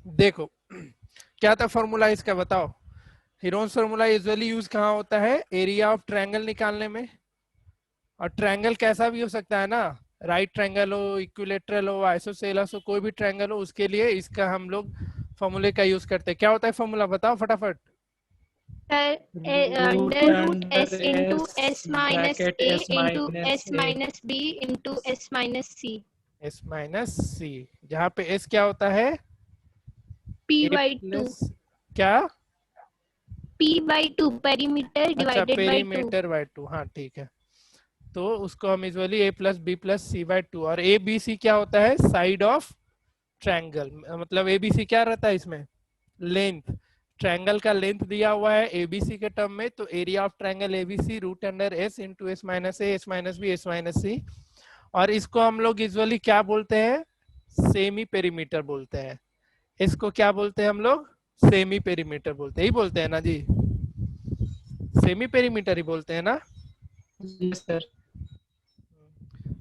देखो क्या था फॉर्मूला इसका, बताओ। हीरोन्स फॉर्मूला यूजुअली यूज कहाँ होता है? एरिया ऑफ ट्रायंगल निकालने में। और ट्रायंगल कैसा भी हो सकता है ना, राइट ट्रायंगल हो, इक्विलेटरल हो, आइसोसेलस हो, कोई भी ट्रायंगल हो, उसके लिए इसका हम लोग फॉर्मूले का यूज करते हैं। क्या होता है फॉर्मूला, बताओ फटाफट। Under root S into S minus bracket A S into minus S A minus B into S minus C. S minus C, जहाँ पे एस क्या होता है? P A by two. Plus क्या? पी बाई टू, पेरीमीटर अच्छा, divided by two. Perimeter by two, हाँ ठीक है। तो उसको हम usually A plus B plus C by two, और ए बी सी क्या होता है? Side of triangle. मतलब ए बी सी क्या रहता है इसमें? लेंथ। ट्रायंगल का लेंथ दिया हुआ है एबीसी के टर्म में, तो area of triangle ABC root under S into S minus A, S minus B, S minus C. और इसको हम लोग यूजुअली क्या बोलते हैं? सेमी पेरीमीटर बोलते हैं। इसको क्या बोलते हैं हम लोग? सेमी पेरीमीटर बोलते हैं, ही बोलते हैं ना जी, सेमी पेरीमीटर ही बोलते हैं ना। Yes sir.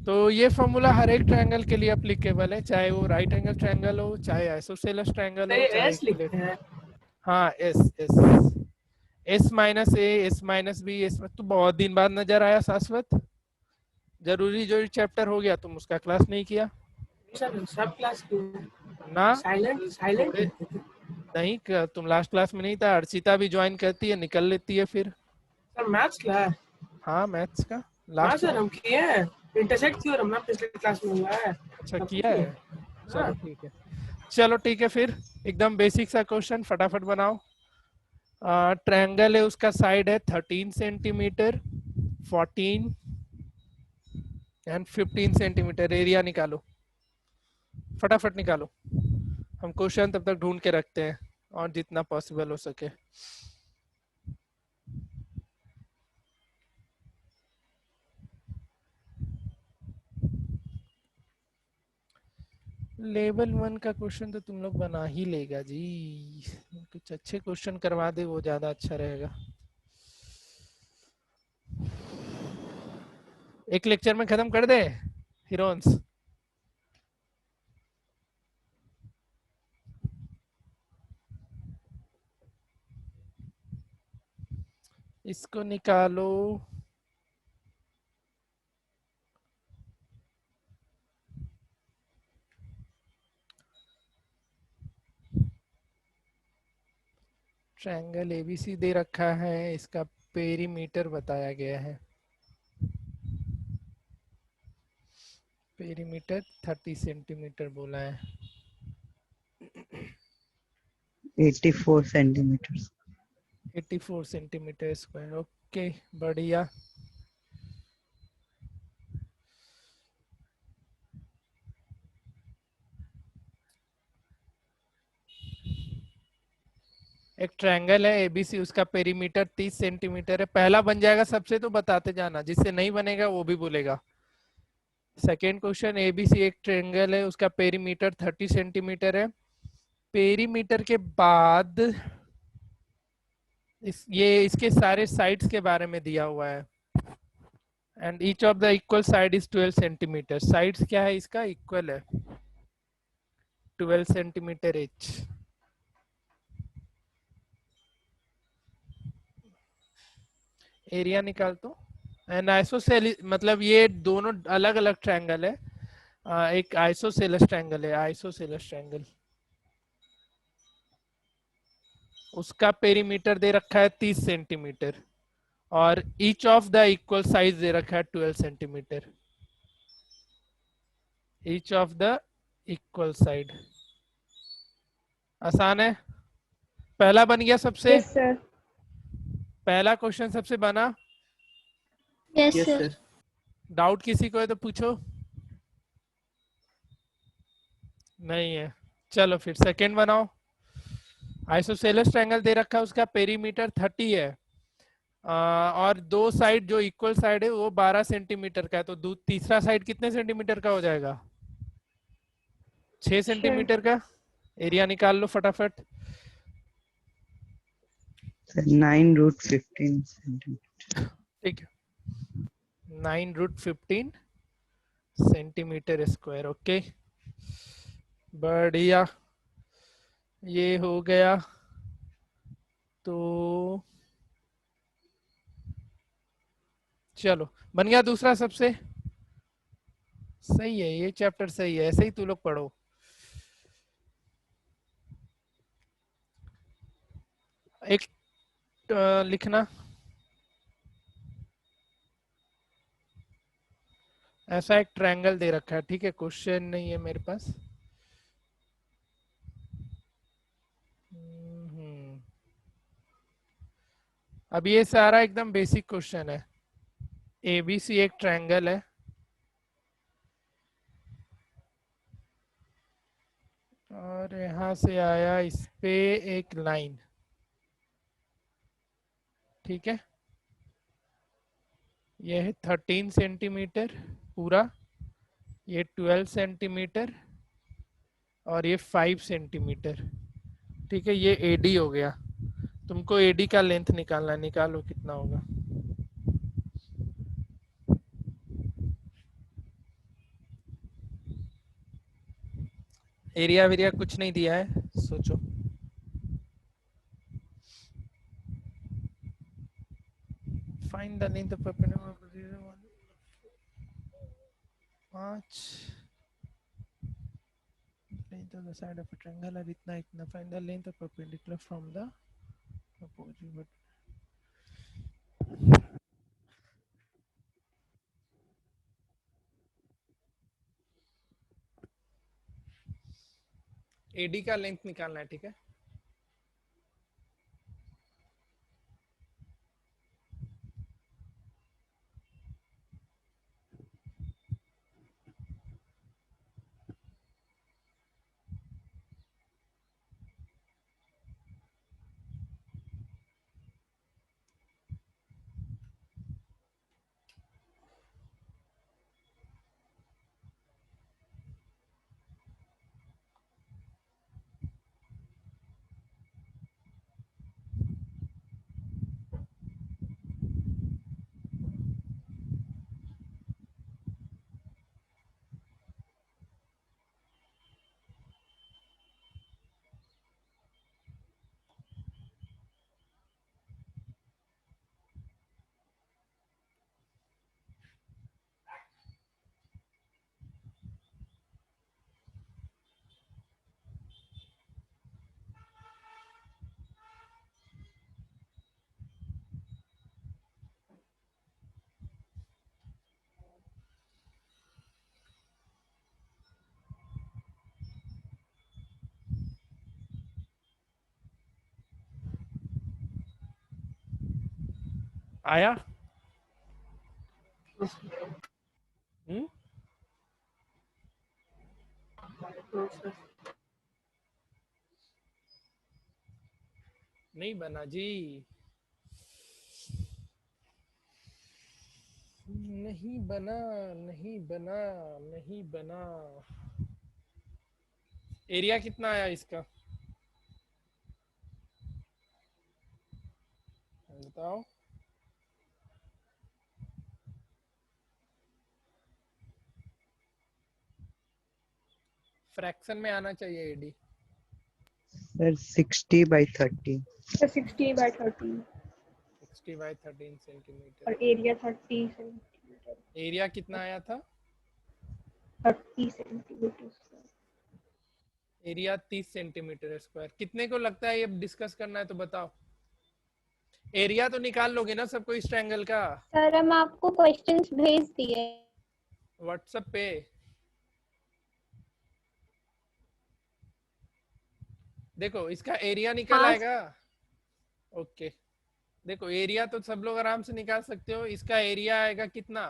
तो ये फॉर्मूला हर एक ट्रायंगल के लिए अप्लीकेबल है, चाहे वो राइट एंगल ट्रायंगल हो, चाहे आइसोसेलेस ट्रायंगल हो, चाहे एस लिखते इक्विलेटरल। हैं। हाँ S S. S minus A, S minus B, S. तो बहुत दिन बाद नजर आया शाश्वत, जरूरी जो चैप्टर हो गया तुम उसका क्लास नहीं किया सर सब क्लास की ना? साइलेंट साइलेंट थोड़े रहते थे। नहीं, तुम लास्ट क्लास में नहीं था? अर्चिता भी ज्वाइन करती है, निकल लेती है फिर। Sir maths class. हाँ मैथ्स का हाँ लास्ट सर वाला। हम किए हैं। इंटरसेक्ट थ्योरम ना पिछले क्लास में हुआ है। अच्छा सब किया किए। है, हाँ चलो ठीक है। चलो ठीक है फिर, एकदम बेसिक सा क्वेश्चन फटाफट बनाओ। ट्रायंगल है, उसका साइड है 13 सेंटीमीटर, 14 एंड 15 सेंटीमीटर। एरिया निकालो, फटाफट निकालो। हम क्वेश्चन तब तक ढूंढ के रखते हैं और जितना पॉसिबल हो सके। लेवल 1 का क्वेश्चन तो तुम लोग बना ही लेगा जी, कुछ अच्छे क्वेश्चन करवा दे वो ज्यादा अच्छा रहेगा। एक लेक्चर में खत्म कर दे हीरोन्स। इसको निकालो। ट्रायंगल एबीसी दे रखा है, इसका पेरीमीटर बताया गया है। पेरीमीटर 30 सेंटीमीटर बोला है। 84 सेंटीमीटर। 84 सेंटीमीटर स्क्वायर, ओके बढ़िया। एक ट्रायंगल है एबीसी, उसका पेरीमीटर 30 सेंटीमीटर है। पहला बन जाएगा सबसे तो बताते जाना, जिससे नहीं बनेगा वो भी बोलेगा। सेकेंड क्वेश्चन, एबीसी एक ट्रायंगल है, उसका पेरीमीटर 30 सेंटीमीटर है। पेरीमीटर के बाद ये इसके सारे साइड्स के बारे में दिया हुआ है। And each of the equal side is 12 centimetre. Sides क्या है इसका? इक्वल है, 12 सेंटीमीटर एच। एरिया निकाल तो। एंड आइसोसेल, मतलब ये दोनों अलग अलग ट्रायंगल है। एक आइसोसेलस ट्रायंगल है, आइसोसेलस ट्रायंगल, उसका पेरीमीटर दे रखा है 30 सेंटीमीटर, और each of the equal size दे रखा है 12 centimetre. Each of the equal side, आसान है। पहला बन गया सबसे, यस सर। पहला क्वेश्चन सबसे बना। Yes yes sir. Sir. Doubt किसी को है तो पूछो। नहीं है, चलो फिर सेकंड बनाओ। आइसोसेलस ट्रायंगल दे रखा है, उसका पेरीमीटर 30 है। और दो साइड जो इक्वल साइड है वो 12 सेंटीमीटर का है, तो तीसरा साइड कितने सेंटीमीटर का हो जाएगा? 6 श्योर। सेंटीमीटर का। एरिया निकाल लो फटाफट। 9√15 सेंटीमीटर। ठीक है, 9√15 सेंटीमीटर स्क्वायर, ओके बढ़िया। ये हो गया। तो चलो, बन गया दूसरा सबसे। सही है, ये चैप्टर सही है, ऐसे ही तू लोग पढ़ो। एक लिखना, ऐसा एक ट्रायंगल दे रखा है, ठीक है, क्वेश्चन नहीं है मेरे पास। अब ये सारा एकदम बेसिक क्वेश्चन है। एबीसी एक ट्रायंगल है, और यहां से आया इस पे एक लाइन, ठीक है। ये है 13 सेंटीमीटर पूरा, ये 12 सेंटीमीटर, और ये 5 सेंटीमीटर, ठीक है। ये एडी हो गया। तुमको एडी का लेंथ निकालना, निकालो कितना होगा। एरिया वेरिया कुछ नहीं दिया है, सोचो। Find the length of perpendicular 5 length of the side of a triangle है इतना इतना। Find the length of perpendicular from the opposite. AD का लेंथ निकालना है, ठीक है। आया। हम्म, नहीं बना जी, नहीं बना, नहीं बना, नहीं बना। एरिया कितना आया इसका, बताओ। फ्रैक्शन में आना चाहिए एडी। Sir, 60/30. 60/30 60 by 13 centimetre. और एरिया 30 सेंटीमीटर। एरिया कितना आया था? 30 सेंटीमीटर। Area 30 centimetre square. कितने को लगता है ये डिस्कस करना है तो बताओ। एरिया तो निकाल लोगे ना सबको इस ट्रायंगल का? सर हम आपको क्वेश्चंस भेज दिए व्हाट्सएप पे। देखो इसका एरिया निकल हाँ। आएगा। ओके, देखो एरिया तो सब लोग आराम से निकाल सकते हो। इसका एरिया आएगा कितना?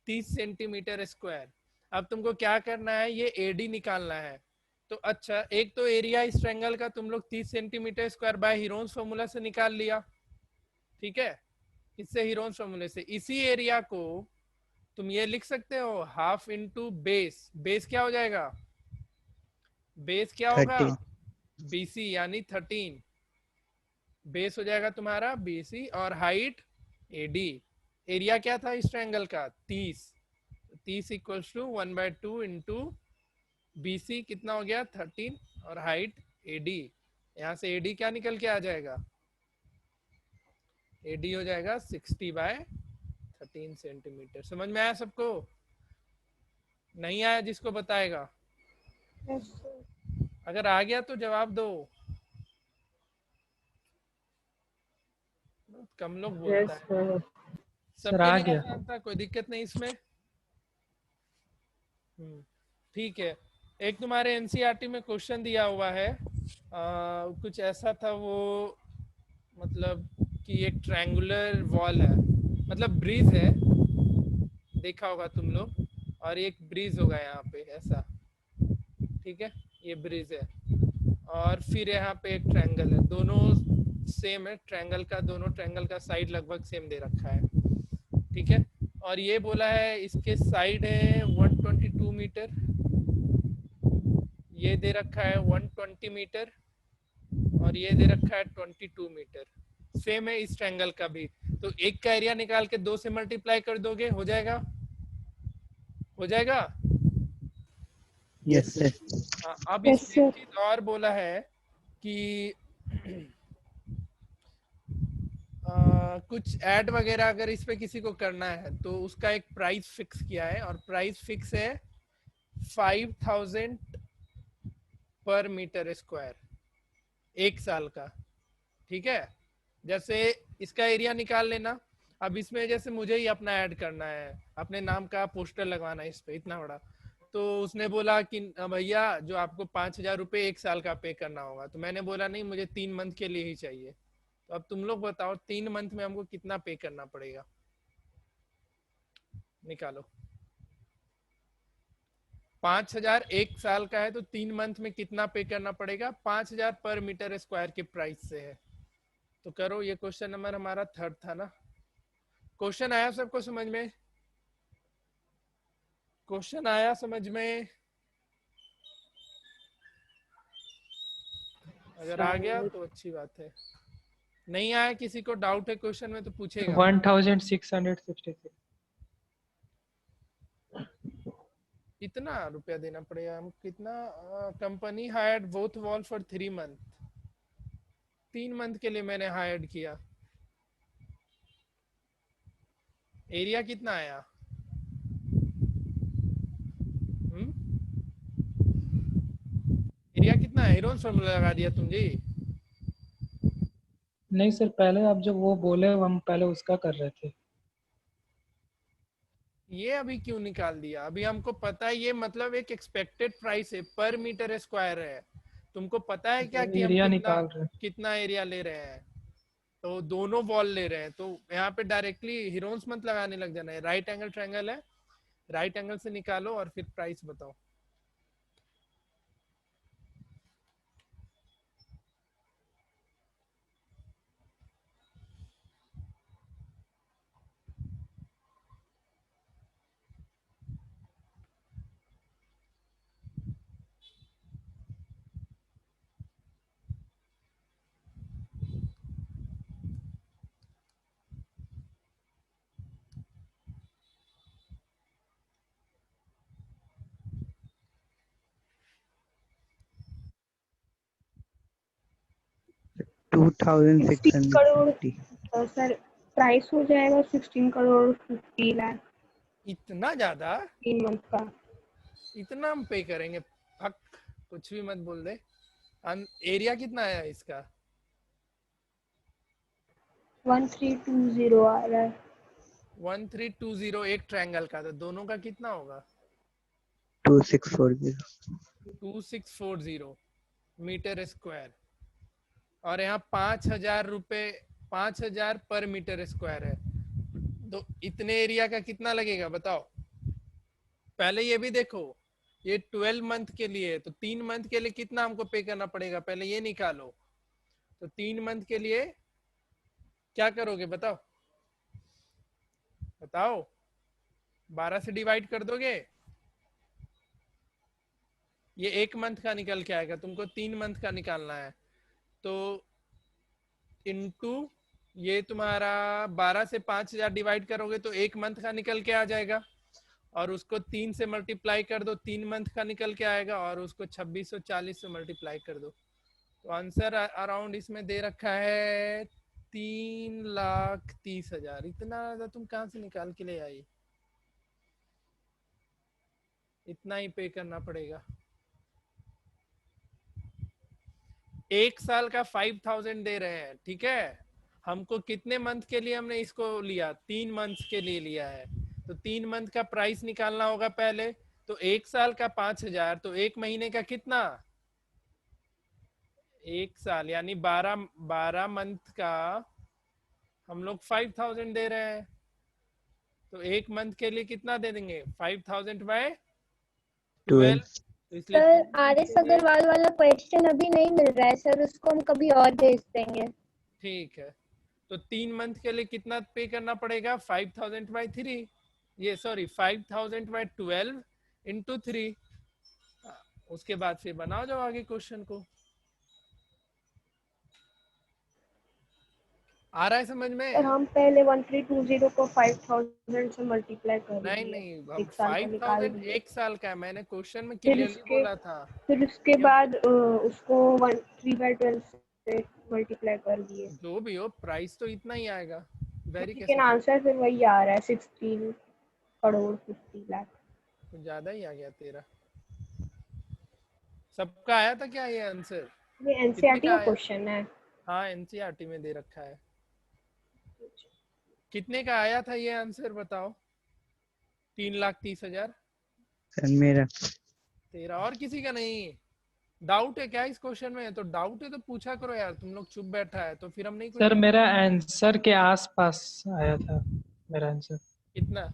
30 सेंटीमीटर स्क्वायर। अब तुमको क्या करना है, ये एडी निकालना है। तो अच्छा, एक तो एरिया इस ट्रायंगल का तुम लोग 30 centimetre square by Heron's formula से निकाल लिया, ठीक है। इससे हीरोन्स फॉर्मूले से इसी एरिया को तुम ये लिख सकते हो हाफ इंटू बेस। बेस क्या हो जाएगा? बेस क्या होगा? 13. बीसी यानी 13। बेस हो जाएगा तुम्हारा बीसी और हाइट एडी। एरिया क्या था इस ट्रायंगल का? 30। 30 इक्वल्स टू 1/2 इंटू बीसी कितना हो गया? 13 और हाइट एडी। यहाँ से AD क्या निकल के आ जाएगा, AD हो जाएगा 60/13 सेंटीमीटर। समझ में आया सबको? नहीं आया जिसको बताएगा? Yes, sir. अगर आ गया तो जवाब दो। कम लोग यस बोलता है। सर। सबके आ लिए गया। आसान था, कोई दिक्कत नहीं इसमें। ठीक है। एक तुम्हारे एनसीईआरटी में क्वेश्चन दिया हुआ है, कुछ ऐसा था वो, मतलब कि एक ट्रायंगुलर वॉल है, मतलब ब्रिज है, देखा होगा तुम लोग, और एक ब्रिज होगा यहाँ पे ऐसा, ठीक है, ये ब्रिज है, और फिर यहाँ पे एक ट्रायंगल है, दोनों सेम है, ट्रायंगल का दोनों ट्रायंगल का साइड लगभग सेम दे रखा है, ठीक है, और ये बोला है इसके साइड है 122 मीटर, ये दे रखा है 120 मीटर, और ये दे रखा है 22 मीटर, सेम है इस ट्रायंगल का भी। तो एक का एरिया निकाल के 2 से मल्टीप्लाई कर दोगे, हो जाएगा, हो जाएगा। Yes, sir. हाँ, अब Yes, इसमें एक sir. चीज और बोला है कि कुछ ऐड वगैरह अगर इस पे किसी को करना है तो उसका एक प्राइस फिक्स किया है, और प्राइस फिक्स है 5000 पर मीटर स्क्वायर, एक साल का, ठीक है। जैसे इसका एरिया निकाल लेना, अब इसमें जैसे मुझे ही अपना ऐड करना है, अपने नाम का पोस्टर लगवाना है इस पे इतना बड़ा, तो उसने बोला कि भैया जो आपको 5000 रुपये एक साल का पे करना होगा, तो मैंने बोला नहीं, मुझे 3 मंथ के लिए ही चाहिए। तो अब तुम लोग बताओ 3 मंथ में हमको कितना पे करना पड़ेगा, निकालो। 5000 एक साल का है तो 3 मंथ में कितना पे करना पड़ेगा, 5000 पर मीटर स्क्वायर के प्राइस से है। तो करो, ये क्वेश्चन नंबर हमारा 3rd था ना। क्वेश्चन आया सबको समझ में? क्वेश्चन आया समझ में? अगर आ गया तो अच्छी बात है, नहीं आया किसी को डाउट है क्वेश्चन में तो पूछेगा। 1666। इतना रुपया देना पड़ेगा हम, कितना? Company hired both wall for 3 month, 3 month के लिए मैंने हायर्ड किया। एरिया कितना आया? एरिया कितना है? हीरोन्स फॉर्मूला लगा दिया तुम जी? नहीं सर, पहले आप जब वो बोले हम पहले उसका कर रहे थे। ये अभी क्यों निकाल दिया? अभी हमको पता है ये मतलब एक एक्सपेक्टेड प्राइस है, पर मीटर स्क्वायर है। तुमको पता है क्या कि हम एरिया कितना निकाल रहे। कितना एरिया ले रहे हैं? तो दोनों वॉल ले रहे हैं, तो यहाँ पे डायरेक्टली हीरोन्स मत लगाने लग जाना है, राइट एंगल ट्रायंगल है, राइट एंगल से निकालो और फिर प्राइस बताओ। $16 crore 2650. सर, प्राइस हो जाएगा 16 करोड़ 50 लाख इतना ज्यादा? 3 मंथ का। इतना हम पे करेंगे? हक, कुछ भी मत बोल दे। एरिया कितना आया इसका? 1320 आ रहा है। 1320 एक ट्रायंगल का, तो दोनों का कितना होगा? 2640. 2640 मीटर स्क्वायर, और यहाँ 5000 रुपये, 5000 पर मीटर स्क्वायर है, तो इतने एरिया का कितना लगेगा बताओ? पहले ये भी देखो, ये 12 मंथ के लिए है, तो 3 मंथ के लिए कितना हमको पे करना पड़ेगा, पहले ये निकालो। तो 3 मंथ के लिए क्या करोगे बताओ, बताओ, 12 से डिवाइड कर दोगे? ये 1 मंथ का निकल के आएगा, तुमको 3 मंथ का निकालना है, तो इनटू ये तुम्हारा 12 से 5000 डिवाइड करोगे तो 1 मंथ का निकल के आ जाएगा, और उसको 3 से मल्टीप्लाई कर दो, 3 मंथ का निकल के आएगा, और उसको 2640 से मल्टीप्लाई कर दो, तो आंसर अराउंड इसमें दे रखा है 3,30,000। इतना ज्यादा तुम कहाँ से निकाल के ले आई? इतना ही पे करना पड़ेगा। एक साल का 5,000 दे रहे हैं, ठीक है। हमको कितने मंथ के लिए हमने इसको लिया? 3 मंथ के लिए लिया है। तो 3 मंथ का प्राइस निकालना होगा पहले। तो एक साल का 5,000, तो एक महीने का कितना? एक साल यानी 12 मंथ का हम लोग 5,000 दे रहे हैं। तो एक मंथ के लिए कितना दे देंगे? 5,000 बाय 12। 12। तो इसलिए सर 3 आर मंथ एस के लिए। अग्रवाल वाला क्वेश्चन अभी नहीं मिल रहा है सर, उसको हम कभी और भेज देंगे। ठीक है। तो 3 मंथ के लिए कितना पे करना पड़ेगा? 5,000 बाई 3, ये सॉरी 5,000 बाई 12 इंटू 3। उसके बाद फिर बनाओ जाओ आगे क्वेश्चन को। आ रहा है समझ में? सर हम पहले 1320 को 5000 से मल्टीप्लाई कर नहीं दिए, नहीं, हम एक साल का निकाल 5,000 दिए। एक साल का है, मैंने क्वेश्चन में फिर क्लियरली उसके बोला था। फिर उसके क्यों? बाद उसको 3/12 से मल्टीप्लाई कर दिए। जो भी हो, प्राइस तो इतना ही आएगा। वेरी लेकिन कैसे कर? आंसर फिर वही आ रहा है 16 करोड़ 50 लाख। कुछ ज्यादा ही आ गया तेरा। सबका आया था क्या ये आंसर? ये कितने एनसीईआरटी का का आया? क्वेश्चन है। हाँ, एनसीईआरटी में दे रखा है। कितने का आया था ये आंसर बताओ? 3,30,000। सर मेरा तेरा और किसी का नहीं? डाउट है क्या इस क्वेश्चन में? तो डाउट है तो पूछा करो यार, तुम लोग चुप बैठा है तो फिर हम नहीं कुछ सर बता। मेरा आंसर के आसपास आया था मेरा आंसर। कितना?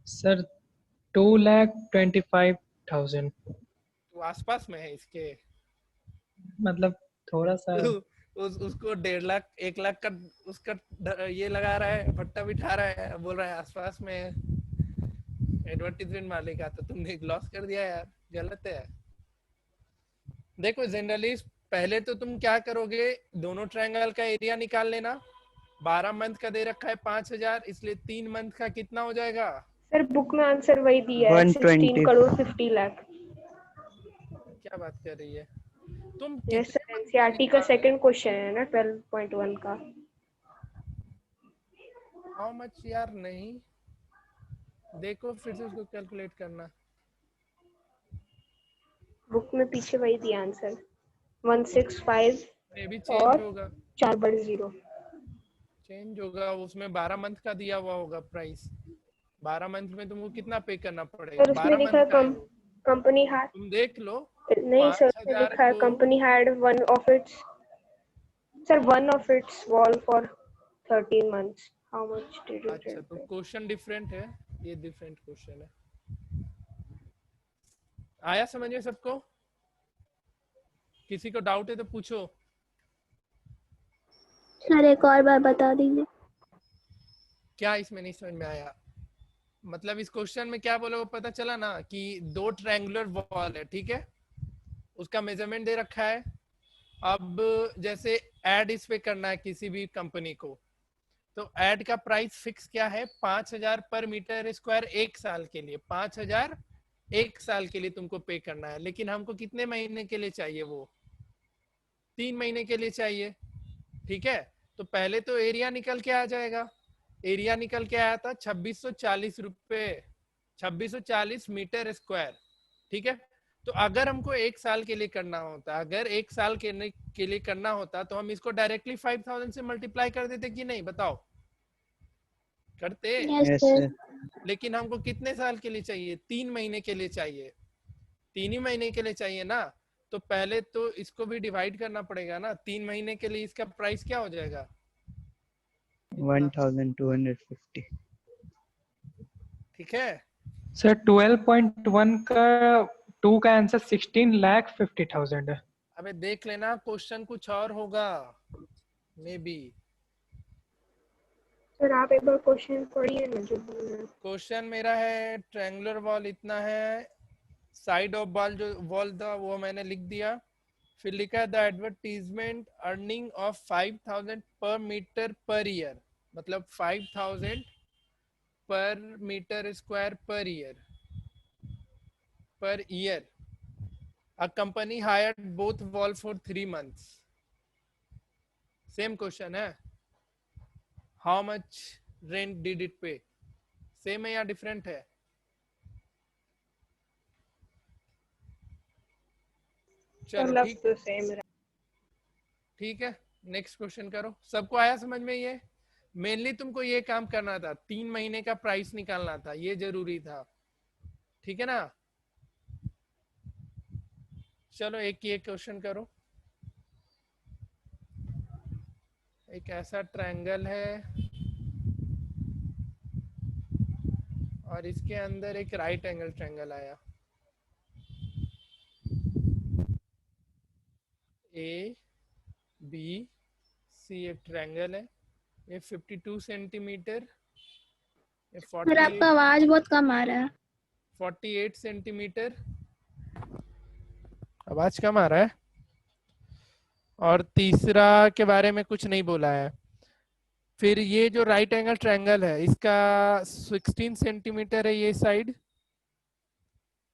सर 2,25,000। तो आसपास में है इसके। मतलब थोड़ा सा। तो उसको 1.5 लाख 1 लाख का उसका ये लगा रहा है, भट्टा बिठा रहा है, बोल रहा है आसपास में है। एडवर्टीजमेंट मालिक तो तुमने लॉस कर दिया यार, गलत है। देखो जनरली पहले तो तुम क्या करोगे, दोनों ट्रायंगल का एरिया निकाल लेना। 12 मंथ का दे रखा है 5,000, इसलिए 3 मंथ का कितना हो जाएगा? सर बुक में आंसर वही दिया है 16 120। करोड़ 50 लाख। क्या बात कर रही है तुम? यस कितने सर, मंथ का एनसीईआरटी का निकाल? सेकंड क्वेश्चन है ना 12.1 का। हाउ मच यार? नहीं, देखो फिर से उसको कैलकुलेट करना। बुक में पीछे वही दिया आंसर 165 मे भी चेंज और होगा। 4/0। चेंज होगा, उसमें 12 मंथ का दिया हुआ होगा प्राइस। 12 मंथ में तुमको कितना पे करना पड़ेगा? सर उसमें 12 लिखा मंथ है का है वो। कंपनी हैड, तुम देख लो। नहीं सर पाँच उसमें हजार लिखा है को company had one of its wall for 13 months. How much did you अच्छा, तो पे? क्वेश्चन डिफरेंट है, ये डिफरेंट क्वेश्चन है। आया समझ में सबको? किसी को डाउट है तो पूछो। सर एक और बार बता दीजिए। क्या इसमें नहीं समझ में आया? मतलब इस क्वेश्चन में क्या बोला वो पता चला ना, कि दो ट्रायंगुलर वॉल है, ठीक है, उसका मेजरमेंट दे रखा है। अब जैसे ऐड इस पे करना है किसी भी कंपनी को, तो ऐड का प्राइस फिक्स क्या है? 5,000 पर मीटर स्क्वायर एक साल के लिए। 5,000 एक साल के लिए तुमको पे करना है, लेकिन हमको कितने महीने के लिए चाहिए? वो 3 महीने के लिए चाहिए, ठीक है। तो पहले तो एरिया निकल के आ जाएगा। एरिया निकल के आया था 2640 रुपए, 2640 मीटर स्क्वायर, ठीक है। तो अगर हमको एक साल के लिए करना होता, अगर एक साल के लिए करना होता, तो हम इसको डायरेक्टली 5,000 से मल्टीप्लाई कर देते कि नहीं? बताओ, करते? Yes yes sir. सर। लेकिन हमको कितने साल के लिए चाहिए? 3 महीने के लिए चाहिए। 3 ही महीने के लिए चाहिए ना। तो पहले तो इसको भी डिवाइड करना पड़ेगा ना। 3 महीने के लिए इसका प्राइस क्या हो जाएगा? इतना, 1,250। ठीक है। सर 12.1 का 2 का आंसर 16,50,000 है। अबे देख लेना, क्वेश्चन कुछ और होगा मे बी। सर आप एक बार क्वेश्चन पढ़िए ना जो बोल रहे हैं। क्वेश्चन मेरा है ट्रायंगुलर वॉल इतना है, साइड ऑफ वॉल जो वॉल था वो मैंने लिख दिया। फिर लिखा है the advertisement earning of 5,000 per metre per year, मतलब 5,000 per metre square per year, per year. A company hired both Wolf for 3 months. Same question है. How much rent did it pay? Same है या different है? चलो लग ठीक तो same रहा. ठीक है. नेक्स्ट क्वेश्चन करो. सबको आया समझ में? ये मेनली तुमको ये काम करना था, 3 महीने का प्राइस निकालना था, ये जरूरी था. ठीक है ना? चलो एक ही एक क्वेश्चन करो. एक ऐसा ट्रायंगल है और इसके अंदर एक राइट एंगल ट्रायंगल आया. ए बी सी एक ट्रायंगल है. ये 52 सेंटीमीटर, ये सर आपका 48 आवाज बहुत कम आ रहा है. 48 सेंटीमीटर. आवाज कम आ रहा है. और तीसरा के बारे में कुछ नहीं बोला है. फिर ये जो राइट एंगल ट्रायंगल है इसका 16 सेंटीमीटर है ये साइड,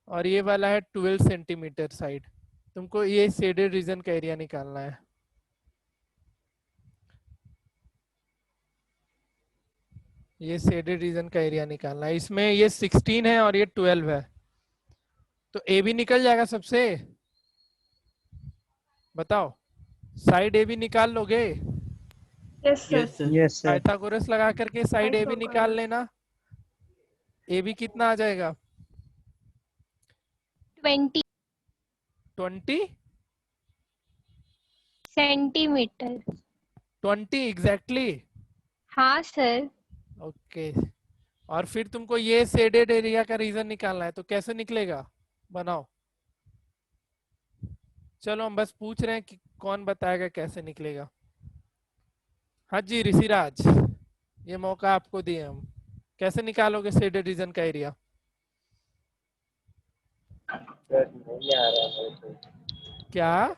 और ये वाला है 12 सेंटीमीटर साइड. तुमको ये शेडेड रीजन का एरिया निकालना है. ये शेडेड रीजन का एरिया निकालना है. इसमें ये 16 है और ये 12 है, तो ए भी निकल जाएगा सबसे. बताओ, साइड ए भी निकाल लोगे? Yes sir. Yes sir. Pythagoras लगा करके साइड ए भी Pythagoras. निकाल लेना. ए भी कितना आ जाएगा? 20 20 सेंटीमीटर. 20 एग्जैक्टली. हाँ सर. ओके. और फिर तुमको ये शेडेड एरिया का रीजन निकालना है, तो कैसे निकलेगा? बनाओ. चलो हम बस पूछ रहे हैं कि कौन बताएगा कैसे निकलेगा. हाँ जी ऋषिराज, ये मौका आपको दिए हम. कैसे निकालोगे शेडेड रीजन का एरिया? नहीं आ रहा है. क्या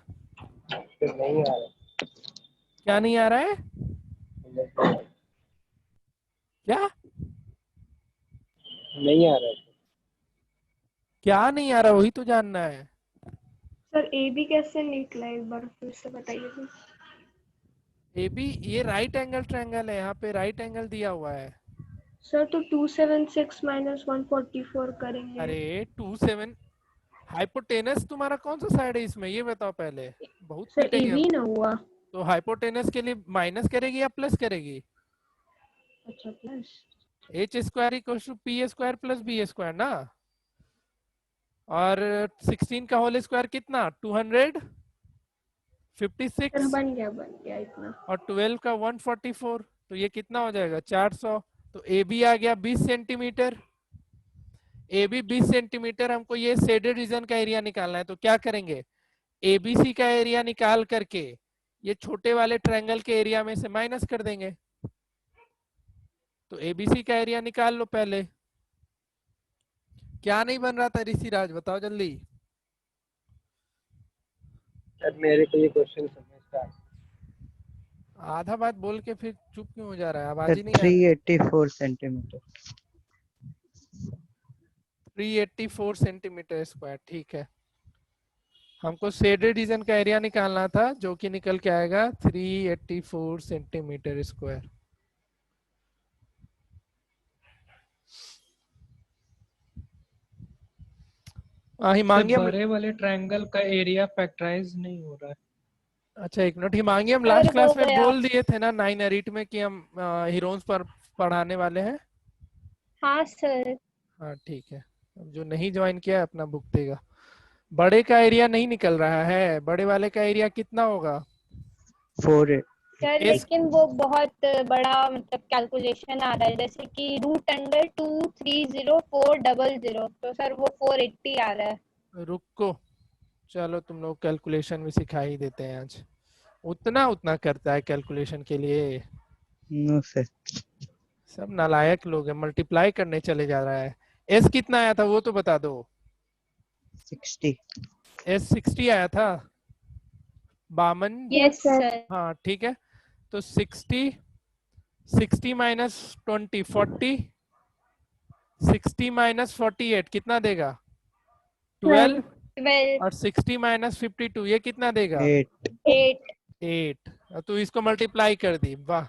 नहीं आ रहा. क्या नहीं आ रहा है? क्या नहीं आ रहा. क्या नहीं आ रहा, वही तो जानना है. सर ए बी कैसे निकला, एक बार फिर से बताइए प्लीज. ए बी ये राइट एंगल ट्रायंगल है, यहाँ पे राइट एंगल दिया हुआ है. सर तो 276 माइनस 144 करेंगे. अरे 27 हाइपोटेनस तुम्हारा कौन सा साइड है इसमें, ये बताओ पहले. बहुत सर ए पीटेंगे बी हम. ना हुआ. तो हाइपोटेनस के लिए माइनस करेगी या प्लस करेगी? अच्छा plus. H square equals to p square plus b square ना. और 16 का होल स्क्वायर कितना? 256. सर बन गया इतना. और 12 का 144, तो ये कितना हो जाएगा? 400. तो ए बी आ गया 20 सेंटीमीटर. A B 20 centimetre. हमको ये शेडेड रीजन का एरिया निकालना है, तो क्या करेंगे? एबीसी का एरिया निकाल करके ये छोटे वाले ट्रायंगल के एरिया में से माइनस कर देंगे. तो एबीसी का एरिया निकाल लो पहले. क्या नहीं बन रहा था ऋषिराज, बताओ जल्दी. सर मेरे को ये क्वेश्चन समझता. आधा बात बोल के फिर चुप क्यों हो जा रहा है? आवाज Sir, ही नहीं आ रही. 384 centimeter. 384 centimetre square. ठीक है. हमको शेडेड रीजन का एरिया निकालना था, जो कि निकल के आएगा 384 सेंटीमीटर स्क्वायर. हिमांगी हम. बड़े वाले ट्रायंगल का एरिया फैक्टराइज नहीं हो रहा है. अच्छा एक मिनट. हिमांगी हम सर, लास्ट हो क्लास में गया. बोल दिए थे ना 9 एरिट में कि हम हीरोन्स पर पढ़ाने वाले हैं. हाँ सर. हाँ ठीक है. अब जो नहीं ज्वाइन किया है अपना भुगतेगा. बड़े का एरिया नहीं निकल रहा है. बड़े वाले का एरिया कितना होगा? 4 सर Yes. लेकिन वो बहुत बड़ा मतलब कैलकुलेशन आ रहा है, जैसे कि रूट अंडर 230400, तो सर वो 480 आ रहा है. रुको, चलो तुम लोग कैलकुलेशन भी सिखा ही देते हैं आज. उतना उतना करता है कैलकुलेशन के लिए. No sir. सब नालायक लोग हैं. मल्टीप्लाई करने चले जा रहा है. एस कितना आया था वो तो बता दो. 60. एस 60 आया था. बामन. Yes sir. सर. हाँ ठीक है. तो 60 माइनस 20 40, 60 माइनस 48 कितना देगा? 12. 12, और 60 माइनस 52 ये कितना देगा? 8. 8। 8। तो इसको मल्टीप्लाई कर दी, वाह।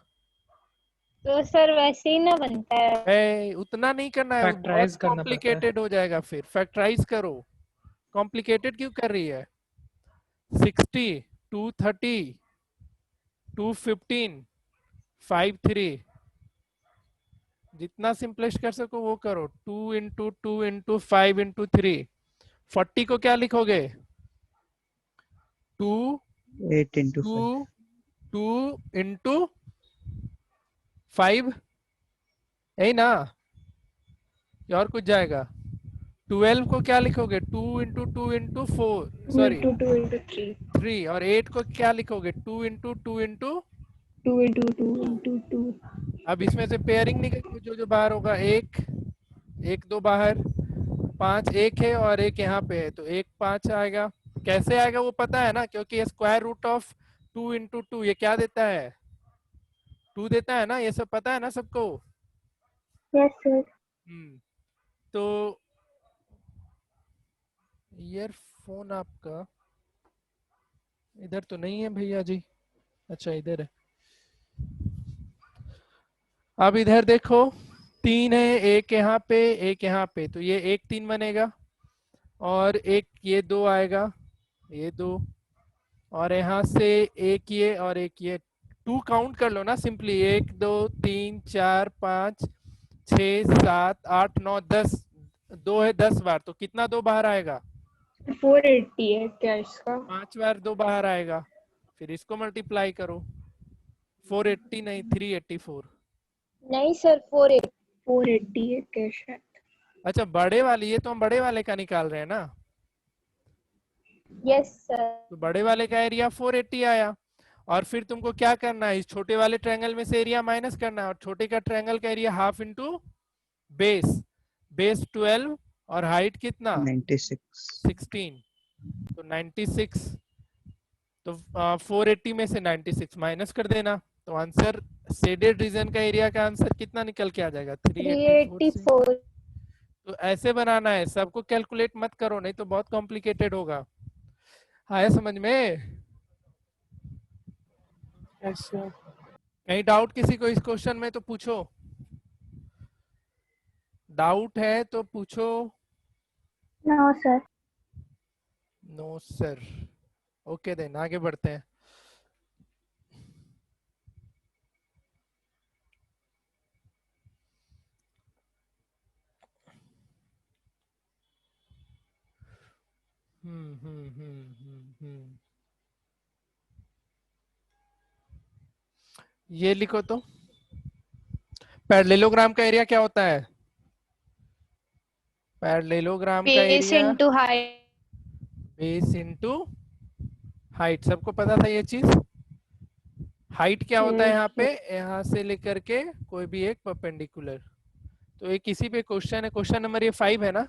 तो सर वैसे ही ना बनता है। उतना नहीं करना है, वो बहुत फैक्टराइज करना पड़ता है। कॉम्प्लिकेटेड हो जाएगा फिर। फैक्टराइज करो, कॉम्प्लिकेटेड क्यों कर रही है? 60, 230, 215, 53, जितना सिंपलेस्ट कर सको वो करो। 2 इंटू 2 इंटू 5 इंटू 3, 40 को क्या लिखोगे? 2 8 into 5. 2 2 इंटू 5, यही ना? या और कुछ जाएगा? 12 को क्या लिखोगे? 2 into 2 into 4, 2 sorry into 2 into 3. 3। और 8 को क्या लिखोगे? 2 इंटू 2 इंटू 2 into 2 into 2. अब इसमें से पेयरिंग निकल, जो जो बाहर होगा, एक एक दो बाहर, 5 एक है और एक यहाँ पे है, तो 1 5 आएगा। कैसे आएगा वो पता है ना, क्योंकि स्क्वायर रूट ऑफ 2 इंटू 2 ये क्या देता है? 2 देता है ना, ये सब पता है ना सबको। Yes, sir. तो ईयरफोन आपका इधर तो नहीं है भैया जी? अच्छा इधर है। अब इधर देखो, 3 है, एक यहाँ पे एक यहाँ पे, तो ये 1 3 बनेगा और एक ये 2 आएगा, ये 2, और यहाँ से एक ये और एक ये। 2 काउंट कर लो ना सिंपली, 1 2 3 4 5 6 7 8 9 10, 2 है 10 बार, तो कितना 2 बाहर आएगा? 480 है क्या इसका? 5 बार 2 बाहर आएगा। फिर इसको मल्टीप्लाई करो, 480 नहीं 384। नहीं सर, 480। 480 है क्या शायद? अच्छा बड़े वाली, ये तो हम बड़े वाले का निकाल रहे हैं ना, यस सर। तो बड़े वाले का एरिया 480 आया। और फिर तुमको क्या करना है, इस छोटे वाले ट्रायंगल में से एरिया माइनस करना है, और छोटे का ट्रायंगल का area half into base, base 12 और हाइट कितना? 96. 16, तो 96। तो 480 में से 96 माइनस कर देना, तो आंसर शेडेड रीजन का एरिया का आंसर कितना निकल के आ जाएगा? 384 से। 384। तो ऐसे बनाना है, सबको कैलकुलेट मत करो, नहीं तो बहुत कॉम्प्लिकेटेड होगा। आया समझ में? Yes, sir. कहीं डाउट किसी को इस क्वेश्चन में तो पूछो, डाउट है तो पूछो। No, sir. No sir. Okay then आगे बढ़ते हैं। ये लिखो तो, पैरेललोग्राम का एरिया क्या होता है? पैरेललोग्राम का base area into height. Base into height, सबको पता था ये चीज। हाइट क्या होता है यहाँ पे? यहाँ से लेकर के कोई भी एक परपेंडिकुलर। तो एक इसी पे क्वेश्चन है, क्वेश्चन नंबर ये 5 है ना,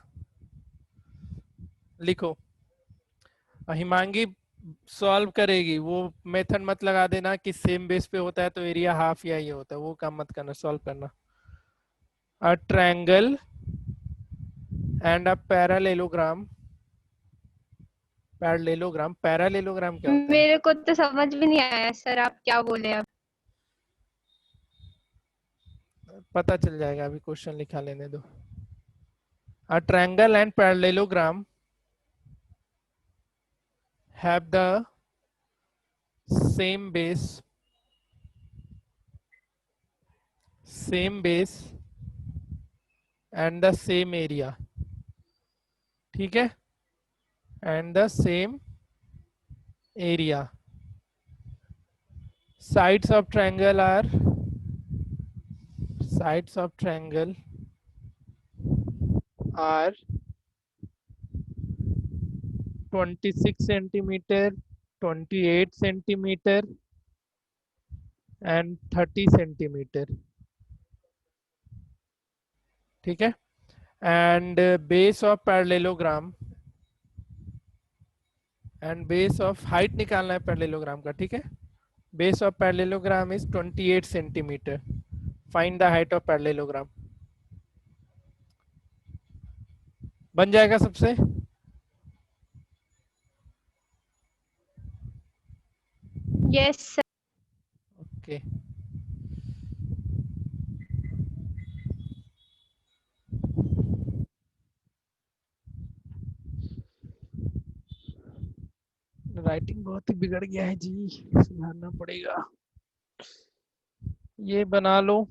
लिखो। हिमांगी सॉल्व करेगी, वो मेथड मत लगा देना कि सेम बेस पे होता है तो एरिया हाफ या ये होता है, वो काम मत करना, सॉल्व करना। A triangle and a parallelogram. Parallelogram, parallelogram क्या होता है? मेरे को तो समझ भी नहीं आया सर, आप क्या बोले अब। पता चल जाएगा, अभी क्वेश्चन लिखा लेने दो। A triangle and parallelogram have the same base and the same area, ठीक है, and the same area. Sides of triangle are 26 centimeter, 28 centimeter and 30 centimeter, ठीक है। and base of parallelogram and base of height निकालना है parallelogram का, ठीक है। base of parallelogram is 28 centimeter. find the height of parallelogram. बन जाएगा सबसे? Yes sir. ओके राइटिंग बहुत ही बिगड़ गया है जी, सुधारना पड़ेगा। ये बना लो।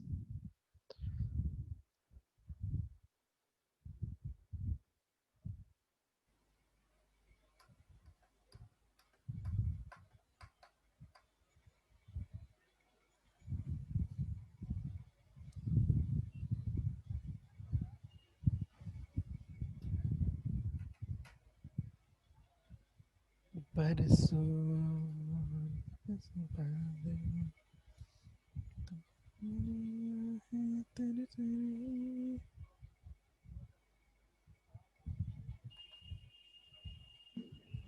बरसों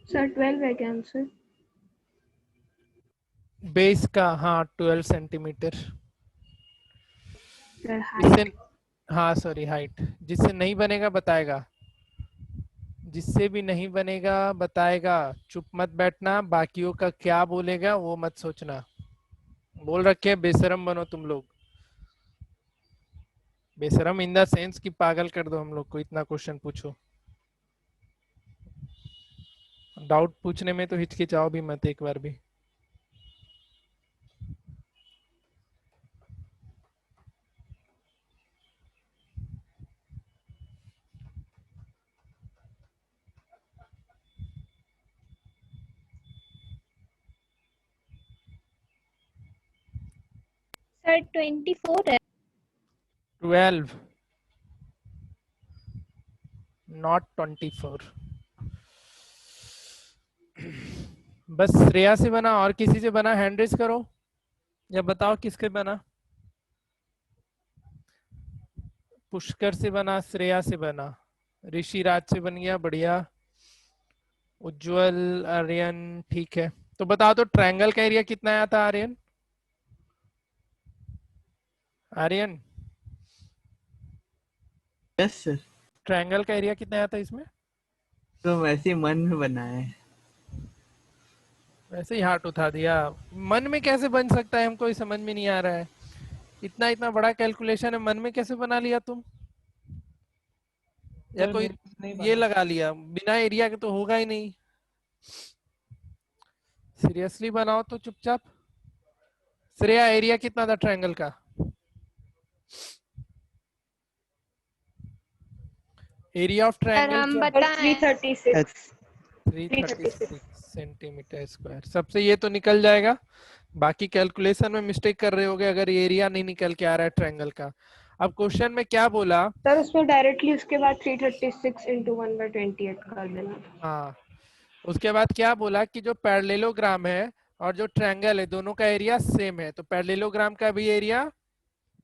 सर 12 है क्या आंसर? बेस का, हाँ 12 सेंटीमीटर। सर जिससे, हाइट। हाँ सॉरी हाइट, जिससे नहीं बनेगा बताएगा, जिससे भी नहीं बनेगा बताएगा। चुप मत बैठना, बाकियों का क्या बोलेगा वो मत सोचना। बोल रखे हैं बेशरम बनो तुम लोग। बेशरम इन द सेंस कि पागल कर दो हम लोग को, इतना क्वेश्चन पूछो। डाउट पूछने में तो हिचकिचाओ भी मत एक बार भी। सर 24 है। 12 नॉट 24। बस श्रेया से बना, और किसी से बना? हैंड रेज करो या बताओ किसके बना। पुष्कर से बना, श्रेया से बना, ऋषि राज से बन गया, बढ़िया। उज्जवल, आर्यन, ठीक है। तो बताओ तो ट्रायंगल का एरिया कितना आया था Aryan? Aryan yes sir. Triangle का एरिया कितना आया था इसमें? तो वैसे ही मन में बना है। वैसे ही हाथ उठा दिया। मन में कैसे बन सकता है, हमको समझ में नहीं आ रहा है। इतना इतना बड़ा कैलकुलेशन है, मन में कैसे बना लिया तुम? या सर कोई मेरे से नहीं ये बना। लगा लिया, बिना एरिया के तो होगा ही नहीं। सीरियसली बनाओ तो चुपचाप। श्रेया एरिया कितना था ट्रायंगल का? एरिया ऑफ सर ट्रायंगल हम क्या? सर बताएं? 336। 336 सेंटीमीटर स्क्वायर। सबसे ये तो निकल जाएगा, बाकी कैलकुलेशन में मिस्टेक कर रहे होगे अगर एरिया नहीं निकल के आ रहा है ट्रायंगल का। अब क्वेश्चन में क्या बोला? सर उसमें डायरेक्टली उसके बाद 336 इंटू 1/28 कर देना। हाँ, उसके बाद क्या बोला कि जो पैरेललोग्राम है और जो ट्रायंगल है दोनों का एरिया सेम है, तो पैरेललोग्राम का भी एरिया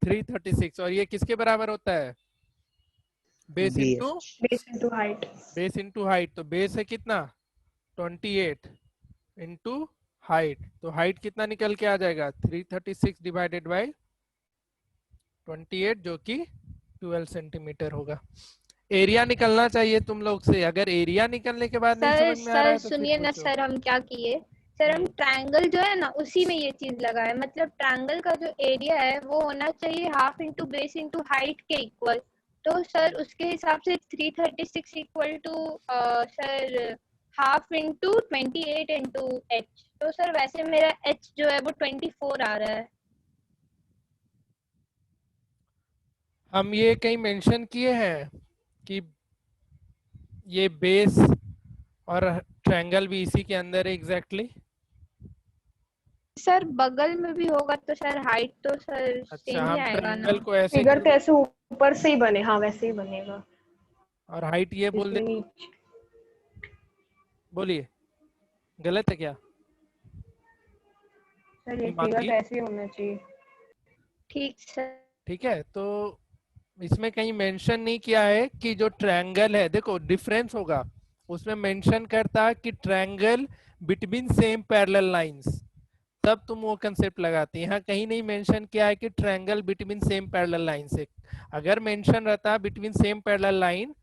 336, और ये किसके बराबर होता है? Base into BS। Base into height. Base into height. तो बेस है कितना? 28 इंटू हाइट। तो हाइट कितना निकल के आ जाएगा? 336 डिवाइडेड बाई 28, जो कि 12 सेंटीमीटर होगा। एरिया निकलना चाहिए तुम लोग से। अगर एरिया निकलने के बाद नहीं सर समझ में आ रहा सर है तो फिर सुनिए ना पूछो। सर, हम क्या किए सर, हम ट्रायंगल जो है ना उसी में ये चीज लगाए। मतलब ट्रायंगल का जो एरिया है वो होना चाहिए half into base into height के इक्वल। तो सर उसके हिसाब से 336 equal to sir half into 28 into h. तो सर वैसे मेरा एच जो है वो 24 आ रहा है। हम ये कहीं मेंशन किए हैं कि ये बेस और ट्रायंगल भी इसी के अंदर है एग्जैक्टली? सर बगल में भी होगा तो सर हाइट तो सर अच्छा, सेम ही हम आएगा ना। ट्रायंगल को ऐसे फिगर क्यों, कैसे ऊपर से ही बने, हाँ वैसे ही बनेगा। और हाइट ये बोल दे? इसमें नीचे बोलिए, गलत है क्या? सर ये फिगर हिमांगी, कैसे होना चाहिए? ठीक सर। ठीक है। तो इसमें कहीं मेंशन नहीं किया है कि जो ट्रायंगल है, देखो डिफरेंस होगा, उसमें मेंशन करता कि triangle between same parallel lines, तब तुम वो कंसेप्ट लगाती। यहाँ कहीं नहीं मेंशन किया है कि triangle between same parallel line से। अगर मेंशन रहता बिटवीन सेम पैरेलल लाइन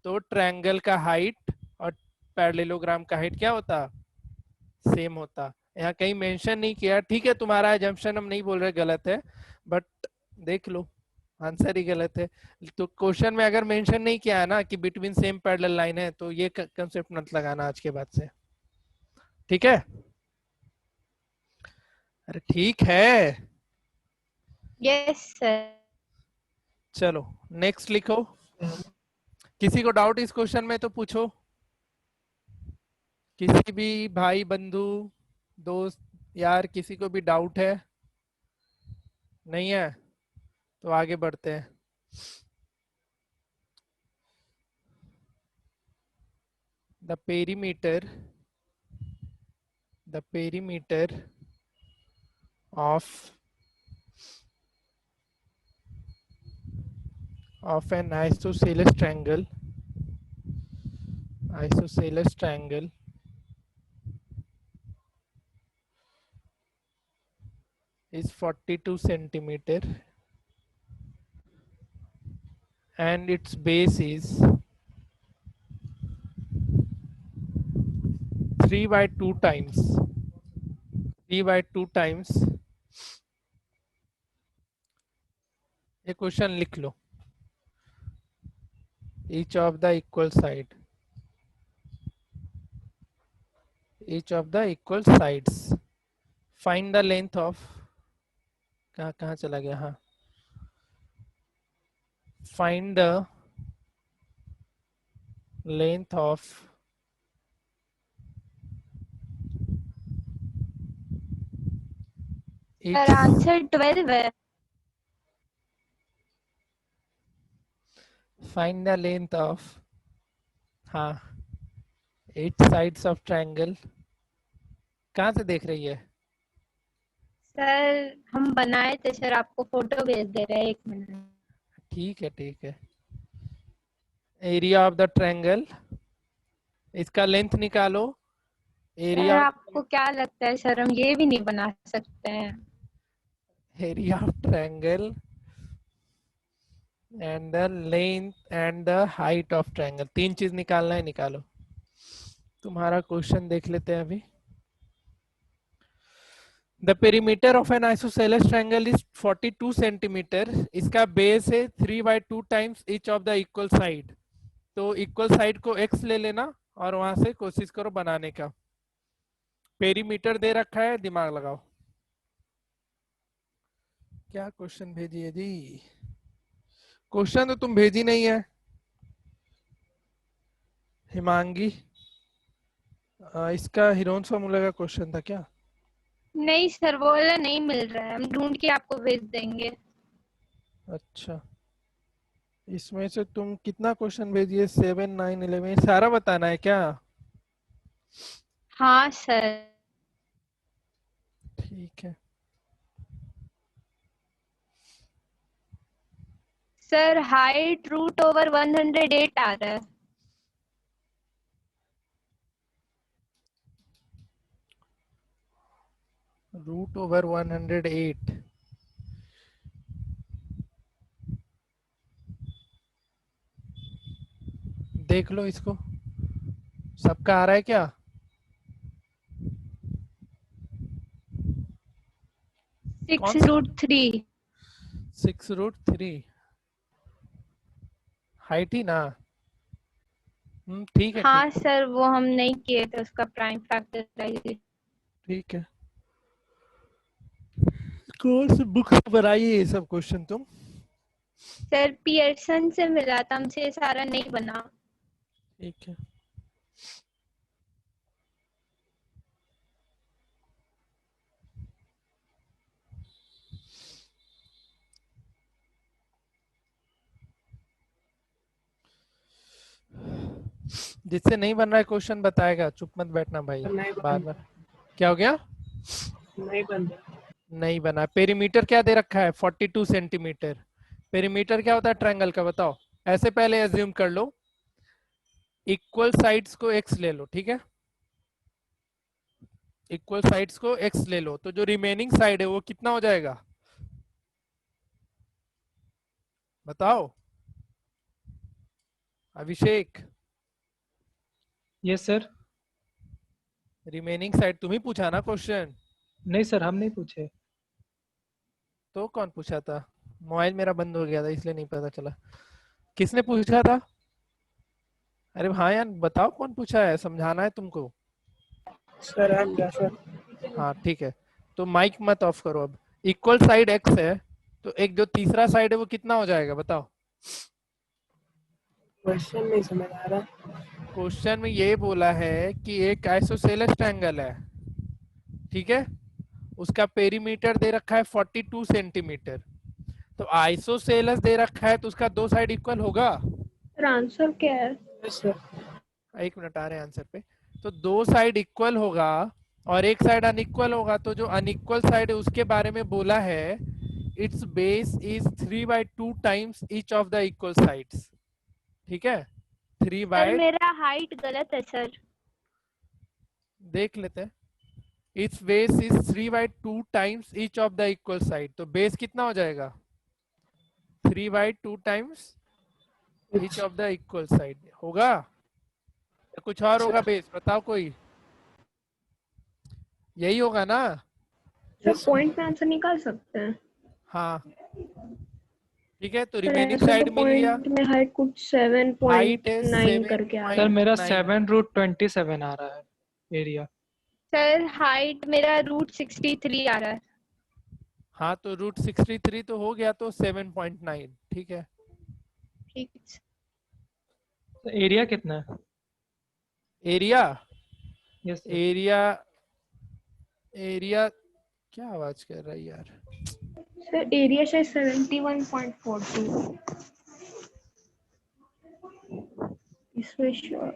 तो ट्रायंगल का हाइट और पैरेललोग्राम का हाइट क्या होता? सेम होता। यहाँ कहीं मेंशन नहीं किया, ठीक है तुम्हारा एजम्पशन हम नहीं बोल रहे गलत है, बट देख लो आंसर ही गलत है। तो क्वेश्चन में अगर मेंशन नहीं किया है ना कि बिटवीन सेम पैरेलल लाइन है, तो ये कंसेप्ट मत लगाना आज के बाद से, ठीक है? अरे ठीक है, यस सर। चलो नेक्स्ट लिखो। किसी को डाउट इस क्वेश्चन में तो पूछो, किसी भी भाई बंधु दोस्त यार किसी को भी डाउट है? नहीं है तो आगे बढ़ते हैं। the perimeter of an isosceles triangle is 42 centimeter and its base is 3/2 times ये क्वेश्चन लिख लो, each of the equal sides find the length of, कहाँ चला गया, हाँ, find the length of each, sir answer 12 है। find the length of, हाँ, 8 sides of triangle। कहाँ से देख रही है? सर हम बनाए थे सर, आपको फोटो भेज दे रहे हैं, 1 मिनट। ठीक है। एरिया ऑफ द ट्रायंगल, इसका लेंथ निकालो। सर एरिया आपको क्या लगता है सर, हम ये भी नहीं बना सकते हैं? Of triangle and the length and the height of triangle, 3 चीज निकालना है, निकालो। तुम्हारा क्वेश्चन देख लेते हैं अभी। The perimeter of an isosceles triangle is 42 centimetre, इसका बेस है 3/2 times each of the equal side। तो इक्वल साइड को x ले लेना और वहां से कोशिश करो बनाने का। पेरीमीटर दे रखा है, दिमाग लगाओ। क्या क्वेश्चन भेजी है जी? क्वेश्चन तो तुम भेजी नहीं है हिमांगी। इसका हिरोन्स फॉर्मूला का क्वेश्चन था क्या? नहीं सर, वो वाला नहीं मिल रहा है, हम ढूंढ के आपको भेज देंगे। अच्छा, इसमें से तुम कितना क्वेश्चन भेजिए? 7, 9, 11 सारा बताना है क्या? हाँ सर। ठीक है। सर हाइट √108 आ रहा है। √108, देख लो इसको, सबका आ रहा है क्या? 6√3। 6√3 हाइट ही ना? ठीक है। हाँ सर, वो हम नहीं किए थे उसका प्राइम फैक्टर। ठीक है, कौन सी बुक से बनाई है ये सब क्वेश्चन तुम? सर पियर्सन से मिला था, हमसे ये सारा नहीं बना। ठीक है। जिससे नहीं बन रहा है क्वेश्चन बताएगा, चुप मत बैठना भाई बार बार। क्या हो गया? नहीं बन रहा। नहीं बना। पेरीमीटर क्या दे रखा है? 42 सेंटीमीटर। पेरीमीटर क्या होता है ट्रायंगल का, बताओ? ऐसे पहले एज्यूम कर लो, इक्वल साइड्स को x ले लो, ठीक है? इक्वल साइड्स को x ले लो, तो जो रिमेनिंग साइड है वो कितना हो जाएगा बताओ Abhishek? Yes sir. Remaining side तुम ही पूछा ना क्वेश्चन, नहीं सर, हम नहीं पूछे। तो कौन पूछा था? मोबाइल मेरा बंद हो गया था इसलिए नहीं पता चला। किसने पूछा था? अरे हाँ यार बताओ कौन पूछा है, समझाना है तुमको। सर आप क्या सर? हाँ ठीक है, तो माइक मत ऑफ करो अब। इक्वल साइड एक्स है, तो एक जो तीसरा साइड है वो कितना हो जाएगा बताओ? क्वेश्चन नहीं समझ आ रहा। क्वेश्चन में ये बोला है कि एक आइसोसेलेस ट्रायंगल है, ठीक है, उसका पेरीमीटर दे रखा है 42 सेंटीमीटर। तो आइसोसेलेस दे रखा है तो उसका दो साइड इक्वल होगा। सर आंसर क्या है? Yes sir. एक मिनट आ रहे हैं आंसर पे। तो दो साइड इक्वल होगा और एक साइड अनइक्वल होगा, तो जो अनइक्वल साइड है उसके बारे में बोला है it's base is 3/2 times each of the equal sides, ठीक है, 3 सर बाय, मेरा हाइट गलत है सर। देख लेते हैं। It's base is 3/2 times each of the equal side, तो बेस कितना हो जाएगा? 3/2 times each of the equal side होगा, या कुछ और होगा बेस? बताओ कोई, यही होगा ना? सर पॉइंट में आंसर निकाल सकते हैं। हाँ ठीक है, तो सर रिमेनिंग ऐसे साइड तो मिल गया। पॉइंट में हाइट कुछ हाइट है 7.9 करके आ सर रहा है। मेरा 7.9। 7√27 आ रहा है एरिया। सर हाइट मेरा √63 आ रहा है। हाँ तो √63 तो हो गया, तो 7.9 ठीक है। ठीक। तो एरिया कितना है? Area, yes sir. Area, area क्या आवाज कर रहा है यार? सर एरिया शायद 71.42 इसमें श्योर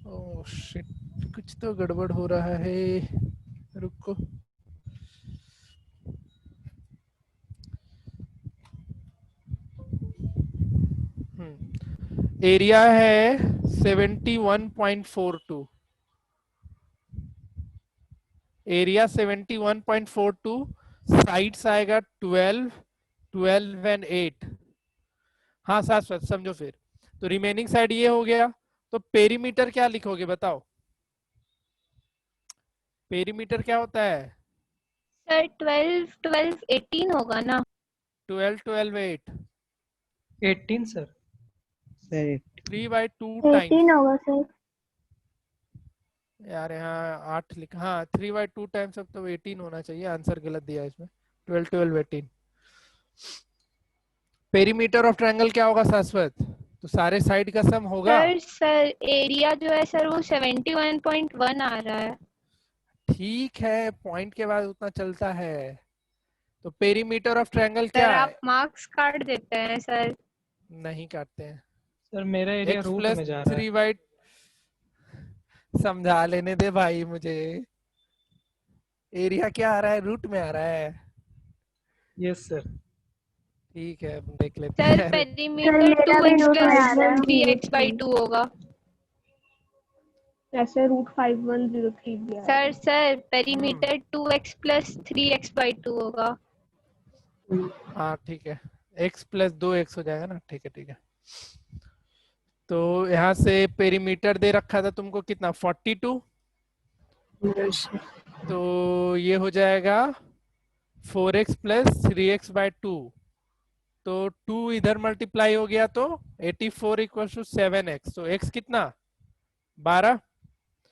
ओह शिट, कुछ तो गड़बड़ हो रहा है, रुको। एरिया है 71.42, एरिया 71.42, साइड्स आएगा 12, 12 एंड 8। हाँ शाश्वत समझो फिर। तो रिमेनिंग साइड ये हो गया, तो पेरीमीटर क्या लिखोगे बताओ? पेरीमीटर क्या होता है? सर 12 12 18 होगा ना? 12 12 8, 18 सर। Sir 3/2 times. 18 होगा सर। यार यहाँ 8 लिखा, हाँ 3/2 टाइम्स, अब तो 18 होना चाहिए, आंसर गलत दिया इसमें। 12 12 18। पेरीमीटर ऑफ ट्रायंगल क्या होगा शाश्वत? तो सारे साइड का सम होगा। सर एरिया जो है सर वो 71.1 आ रहा है। ठीक है, पॉइंट के बाद उतना चलता है। तो पेरीमीटर ऑफ ट्रायंगल सर क्या आप है? मार्क्स काट देते हैं सर। नहीं काटते हैं। सर मेरा एरिया x रूट प्लस में जा रहा है। 3/, समझा लेने दे भाई मुझे। एरिया क्या आ रहा है? रूट में आ रहा है। Yes sir. ठीक है, अब देख लेते सर हैं। पेरीमीटर 2x प्लस 3x/2 होगा। ऐसे √5103 दिया है। Sir perimeter 2x plus 3x/2 होगा। हाँ ठीक है, x प्लस 2x हो जाएगा ना, ठीक है ठीक है। तो यहाँ से पेरीमीटर दे रखा था तुमको कितना? 42, तो ये हो जाएगा 4x प्लस 3x/2, तो 2 इधर मल्टीप्लाई हो गया तो 84 इक्वल टू 7x। तो x कितना? 12।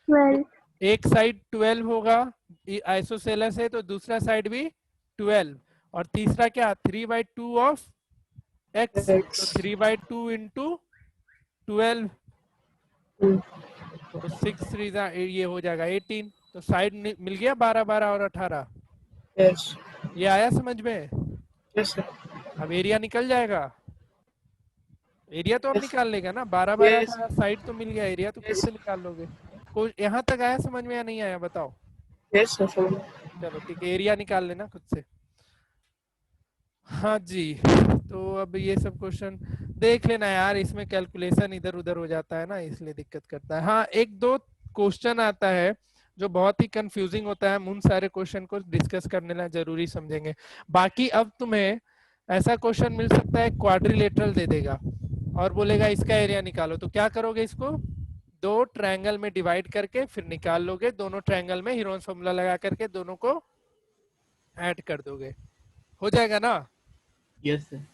तो एक साइड 12 होगा, आइसोसेलेस है, तो दूसरा साइड भी 12, और तीसरा क्या? 3/2 ऑफ x, तो 3/2 इंटू 12, तो 6 3 ये हो जाएगा 18। तो साइड मिल गया 12 12 और 18। यस ये आया समझ में? Yes sir. अब एरिया निकल जाएगा। एरिया तो अब निकाल लेगा ना, 12 12 Yes. था, साइड तो मिल गया, एरिया तो खुद Yes. से निकाल लोगे। कोई यहाँ तक आया समझ में या नहीं आया बताओ? यस सर समझ। चलो ठीक है, एरिया निकाल लेना खुद से। हाँ जी, तो अब ये सब क्वेश्चन देख लेना यार, इसमें कैलकुलेशन इधर उधर हो जाता है ना, इसलिए दिक्कत करता है। हाँ एक दो क्वेश्चन आता है जो बहुत ही कंफ्यूजिंग होता है, हम उन सारे क्वेश्चन को डिस्कस करने ला जरूरी समझेंगे। बाकी अब तुम्हें ऐसा क्वेश्चन मिल सकता है क्वाड्रिलेटरल दे देगा, और बोलेगा इसका एरिया निकालो, तो क्या करोगे, इसको दो ट्रायंगल में डिवाइड करके फिर निकाल लोगे, दोनों ट्रायंगल में हीरोन्स फॉर्मूला लगा करके दोनों को ऐड कर दोगे, हो जाएगा ना। Yes sir.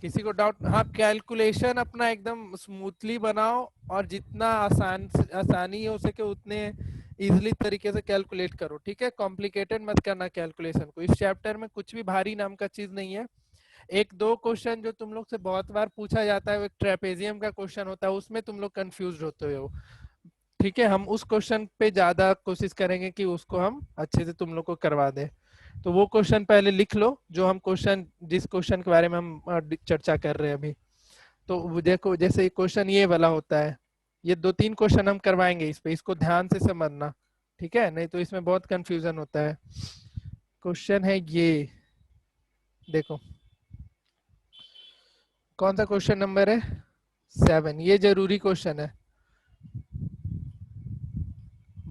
किसी को डाउट? हाँ, कैलकुलेशन अपना एकदम स्मूथली बनाओ और जितना आसानी हो सके उतने इजीली तरीके से कैलकुलेट करो, ठीक है। कॉम्प्लिकेटेड मत करना कैलकुलेशन को। इस चैप्टर में कुछ भी भारी नाम का चीज नहीं है। एक दो क्वेश्चन जो तुम लोग से बहुत बार पूछा जाता है, वो एक ट्रेपेजियम का क्वेश्चन होता है, उसमें तुम लोग कंफ्यूज होते हो, ठीक है। हम उस क्वेश्चन पे ज्यादा कोशिश करेंगे कि उसको हम अच्छे से तुम लोग को करवा दें। तो वो क्वेश्चन पहले लिख लो, जो हम क्वेश्चन, जिस क्वेश्चन के बारे में हम चर्चा कर रहे हैं अभी। तो वो देखो, जैसे क्वेश्चन ये वाला होता है, ये 2-3 क्वेश्चन हम करवाएंगे इस पे, इसको ध्यान से समझना, ठीक है, नहीं तो इसमें बहुत कंफ्यूजन होता है। क्वेश्चन है ये, देखो कौन सा क्वेश्चन नंबर है, 7। ये जरूरी क्वेश्चन है,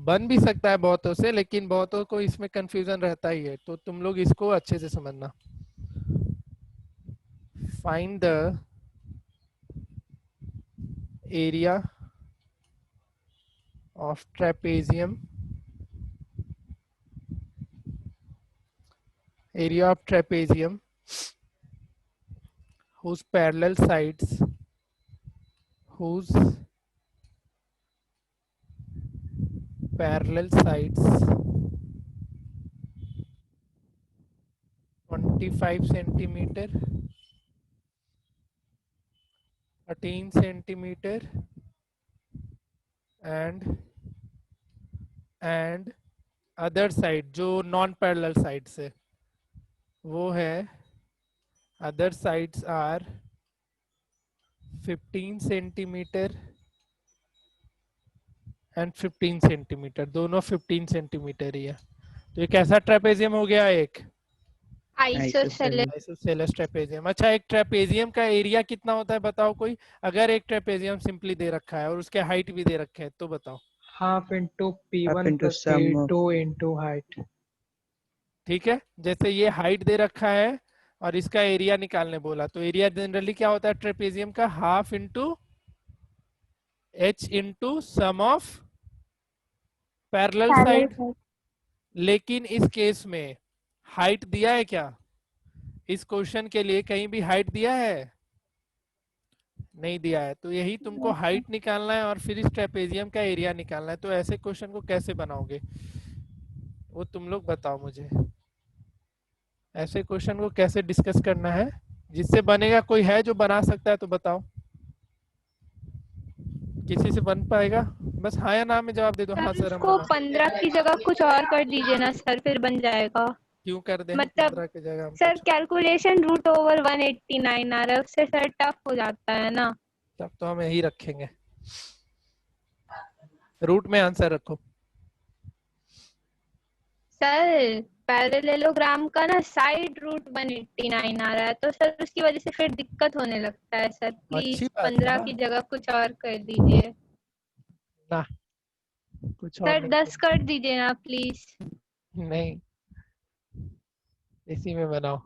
बन भी सकता है बहुतों से, लेकिन बहुतों को इसमें कंफ्यूजन रहता ही है, तो तुम लोग इसको अच्छे से समझना। Find the area of trapezium, area of trapezium whose parallel sides parallel sides 25 centimeter, 13 centimeter and other side जो नॉन पैरेलल साइड से वो है, other sides are 15 centimetre and 15 centimetre, दोनों 15 सेंटीमीटर ही है। तो ये कैसा ट्रेपेजियम हो गया, एक आइसोसेलेस। Isosceles trapezium. अच्छा, एक ट्रेपेजियम का एरिया कितना होता है बताओ कोई, अगर एक ट्रेपेजियम सिंपली दे रखा है और उसके हाइट भी दे रखे हैं तो बताओ। Half into P1 into plus sum of- P2 into height. ठीक है, जैसे ये हाइट दे रखा है और इसका एरिया निकालने बोला, तो एरिया जनरली क्या होता है ट्रेपेजियम का, half into h into sum of parallel side. लेकिन इस केस में हाइट दिया है क्या, इस क्वेश्चन के लिए कहीं भी हाइट दिया है, नहीं दिया है, तो यही तुमको हाइट निकालना है और फिर इस ट्रेपेजियम का एरिया निकालना है। तो ऐसे क्वेश्चन को कैसे बनाओगे वो तुम लोग बताओ मुझे, ऐसे क्वेश्चन को कैसे डिस्कस करना है जिससे बनेगा, कोई है जो बना सकता है तो बताओ, किसी से बन पाएगा, बस हाँ या ना में जवाब दे दो। हाँ सर, हम इसको बना। 15 की जगह कुछ और कर दीजिए ना सर, फिर बन जाएगा। क्यों कर दे, मतलब 15 की जगह हम सर कुछ, कैलकुलेशन रूट ओवर 189 आ रहा है, उससे सर टफ हो जाता है ना। तब तो हम यही रखेंगे, रूट में आंसर रखो। सर पैरेललोग्राम का ना साइड रूट 189 आ रहा है, तो सर उसकी वजह से फिर दिक्कत होने लगता है सर। प्लीज अच्छी बात है 15 ना। की जगह कुछ और कर दीजिए ना, कुछ और सर, नहीं 10 कर दीजिए ना प्लीज। नहीं, इसी में बनाओ।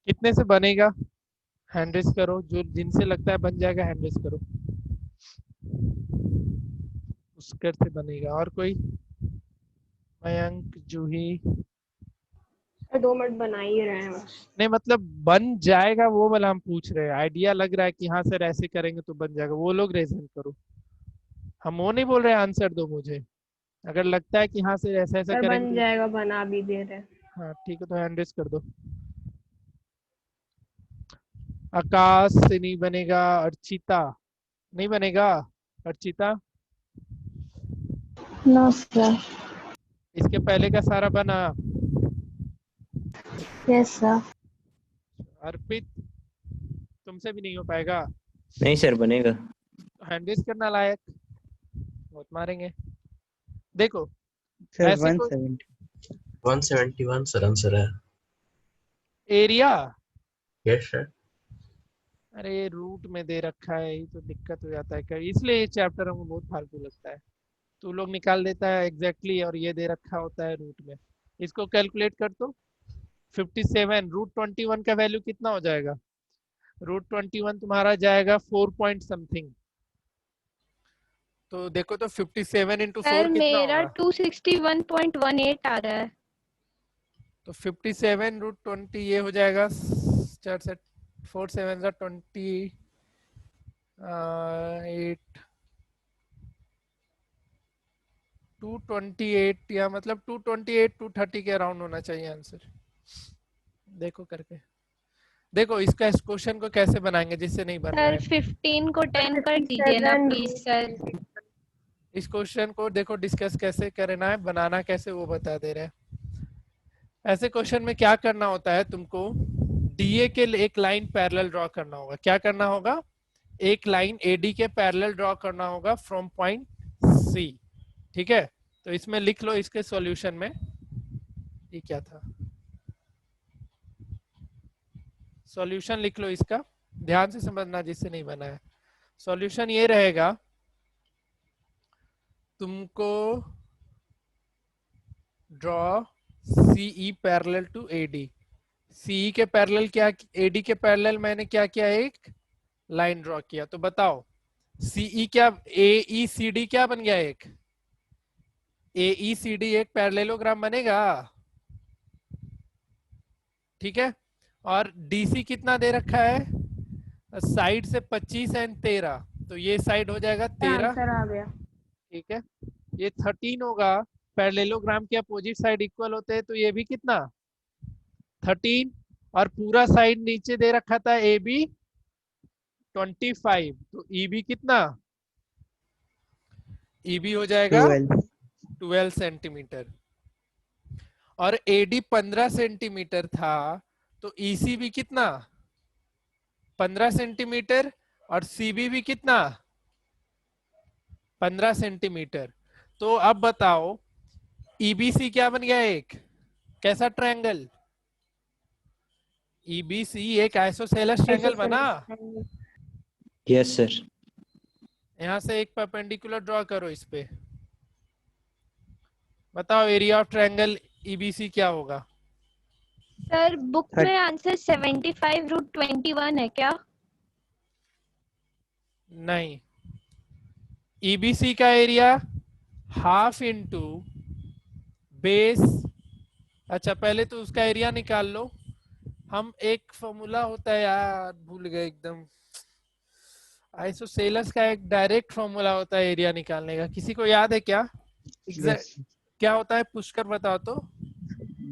कितने से बनेगा, हैंड रेस करो, जो जिनसे लगता है बन जाएगा हैंड रेस करो, पुष्कर से बनेगा। और कोई, मयंक, जूही? 2 मिनट बना ही रहे हैं बस। नहीं मतलब बन जाएगा वो वाला हम पूछ रहे हैं, आइडिया लग रहा है कि हाँ सर ऐसे करेंगे तो बन जाएगा, वो लोग रेजन करो, हम वो नहीं बोल रहे आंसर दो मुझे। अगर लगता है कि हाँ सर ऐसा ऐसा सर करेंगे बन तो, जाएगा, बना भी दे रहे हैं। हाँ ठीक है, तो हैंड रेस कर दो। आकाश से नहीं बनेगा, अर्चिता नहीं बनेगा, अर्चिता नो सर। इसके पहले का सारा बना। Yes sir. अर्पित तुमसे भी नहीं हो पाएगा, नहीं सर बनेगा। हैंड रेस करना लायक, बहुत मारेंगे। देखो सर ऐसे कोई 170। 171 सर आंसर है। Area, yes sir. अरे रूट में दे रखा है, यही तो दिक्कत हो जाता है कभी, इसलिए ये चैप्टर हमको बहुत फालतू लगता है। तू लोग निकाल देता है एग्जैक्टली और ये दे रखा होता है रूट में, इसको कैलकुलेट कर, तो 57 √21 का वैल्यू कितना हो जाएगा? √21 तुम्हारा जाएगा 4 पॉइंट समथिंग। तो देखो तो 57 इंटू सर 4 कितना मेरा होगा? 261.18 आ रहा है। तो 57 √20 ये हो जाएगा 4 से 4 7 जा 28 228 या मतलब 228 230 के अराउंड होना चाहिए आंसर। देखो करके देखो इसका इस क्वेश्चन को कैसे बनाएंगे जिससे नहीं बन रहा सर है। 15 को 10 कर दीजिए ना 57 प्लीज सर। इस क्वेश्चन को देखो डिस्कस कैसे करना है, बनाना कैसे वो बता दे रहे हैं। ऐसे क्वेश्चन में क्या करना होता है, तुमको डीए के लिए एक लाइन पैरेलल ड्रॉ करना होगा। क्या करना होगा? एक लाइन एडी के पैरेलल ड्रॉ करना होगा फ्रॉम पॉइंट सी। ठीक है, तो इसमें लिख लो इसके सॉल्यूशन में ये क्या था, सॉल्यूशन लिख लो इसका, ध्यान से समझना जिससे नहीं बना है। सॉल्यूशन ये रहेगा, तुमको draw CE parallel to AD. CE के पैरेलल क्या, एडी के पैरेलल मैंने क्या किया, एक लाइन ड्रॉ किया। तो बताओ सीई क्या, एईसीडी क्या बन गया, एक एईसीडी एक पैरेललोग्राम बनेगा। ठीक है, और डीसी कितना दे रखा है, साइड से 25 एंड 13, तो ये साइड हो जाएगा 13। आंसर आ गया। ठीक है, ये 13 होगा। पैरेललोग्राम के अपोजिट साइड इक्वल होते हैं, तो ये भी कितना 13, और पूरा साइड नीचे दे रखा था ए बी 25, तो ई बी कितना, ई बी हो जाएगा 12 सेंटीमीटर, और एडी 15 सेंटीमीटर था, तो ईसी भी कितना 15 सेंटीमीटर, और सीबी भी कितना 15 सेंटीमीटर। तो अब बताओ ईबीसी क्या बन गया, एक कैसा ट्रायंगल, ईबीसी एक आइसोसेलेस ट्रायंगल बना। Yes sir. यहां से एक परपेंडिकुलर ड्रॉ करो इस पे, बताओ एरिया ऑफ ट्रायंगल ईबीसी क्या होगा? सर बुक में आंसर 75√21 है क्या? नहीं, ईबीसी का एरिया हाफ इंटू बेस। अच्छा पहले तो उसका एरिया निकाल लो। हम एक फॉर्मूला होता है यार, भूल गए एकदम, आइसोसेलेस का एक डायरेक्ट फॉर्मूला होता है एरिया निकालने का, किसी को याद है क्या? क्या होता है, पुष्कर बताओ तो।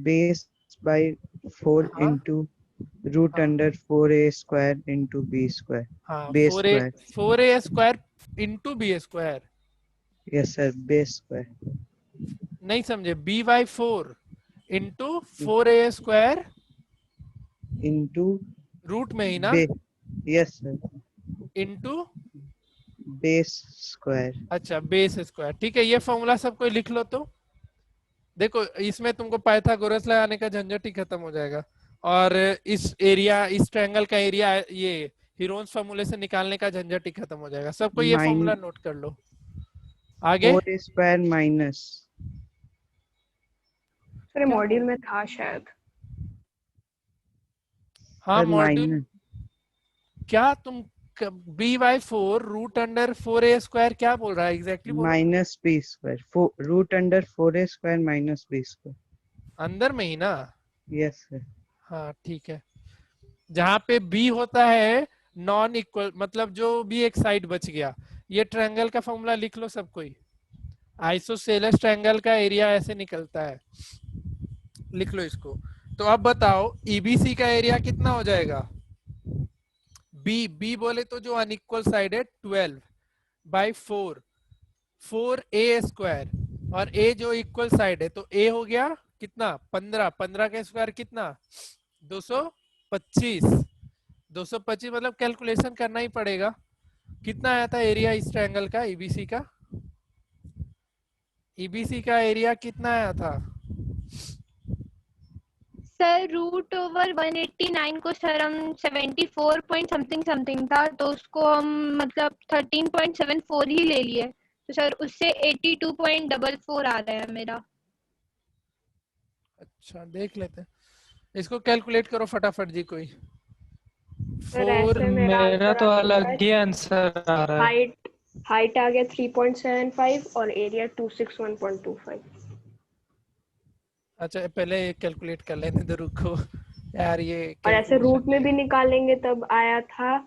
बेस बाय 4 हाँ? Into root under 4a² into b square. हाँ, base square. 4a square into B square. Yes sir, base square. नहीं समझे, b/4 into 4a square into root में ही ना, yes sir, into base square. अच्छा base square. ठीक है, ये फॉर्मूला सब कोई लिख लो। तो देखो इसमें तुमको पाइथागोरस लगाने का झंझट ही खत्म हो जाएगा, और इस एरिया, इस ट्रायंगल का एरिया ये हीरोन्स फॉर्मूले से निकालने का झंझट ही खत्म हो जाएगा। सबको ये फॉर्मूला नोट कर लो। आगे 4a² माइनस, सर मॉड्यूल में था शायद। हाँ सर मॉड्यूल, माइनस क्या तुम b/4 root under 4a square क्या बोल रहा है exactly? Minus b square, root under 4a² minus b square. अंदर में ही ना? Yes sir. हाँ ठीक है, जहाँ पे b होता है नॉन इक्वल, मतलब जो भी एक साइड बच गया। ये ट्रायंगल का फॉर्मूला लिख लो सब कोई, आइसोसेलेस ट्रायंगल का एरिया ऐसे निकलता है, लिख लो इसको। तो अब बताओ ईबीसी का एरिया कितना हो जाएगा? बी बोले तो जो अनइक्वल साइड है 12/4, 4a स्क्वायर, और a जो इक्वल साइड है तो a हो गया कितना 15, 15 का स्क्वायर कितना 225, 225 मतलब कैलकुलेशन करना ही पड़ेगा। कितना आया था एरिया इस ट्रायंगल का, ईबीसी का? ईबीसी का एरिया कितना आया था? सर √189 को सर हम 74 पॉइंट समथिंग समथिंग था, तो उसको हम मतलब 13.74 ही ले लिए, तो सर उससे 82.44 आ रहा है मेरा। अच्छा देख लेते हैं, इसको कैलकुलेट करो फटाफट जी कोई। सर 4 ऐसे मेरा मेरा आंसर तो आ अलग गया, ही आंसर आ रहा है। हाइट आ गया 3.75 और एरिया 261.25। अच्छा पहले कैलकुलेट कर लेने दो, रुको यार ये और ऐसे रूट में कैलकुलेशन। भी निकालेंगे तब आया था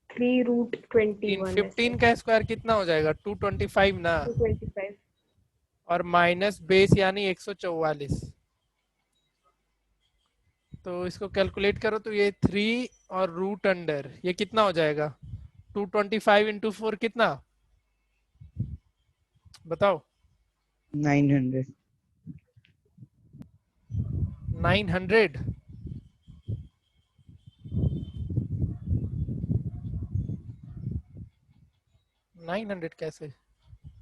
3√21 ऐसे 15 का स्क्वायर कितना हो जाएगा? 225 ना, 225। और माइनस बेस यानी 144। तो इसको कैलकुलेट करो तो ये 3 और रूट अंडर ये कितना हो जाएगा? 225 इंटू 4 कितना बताओ? 900। 900। कैसे?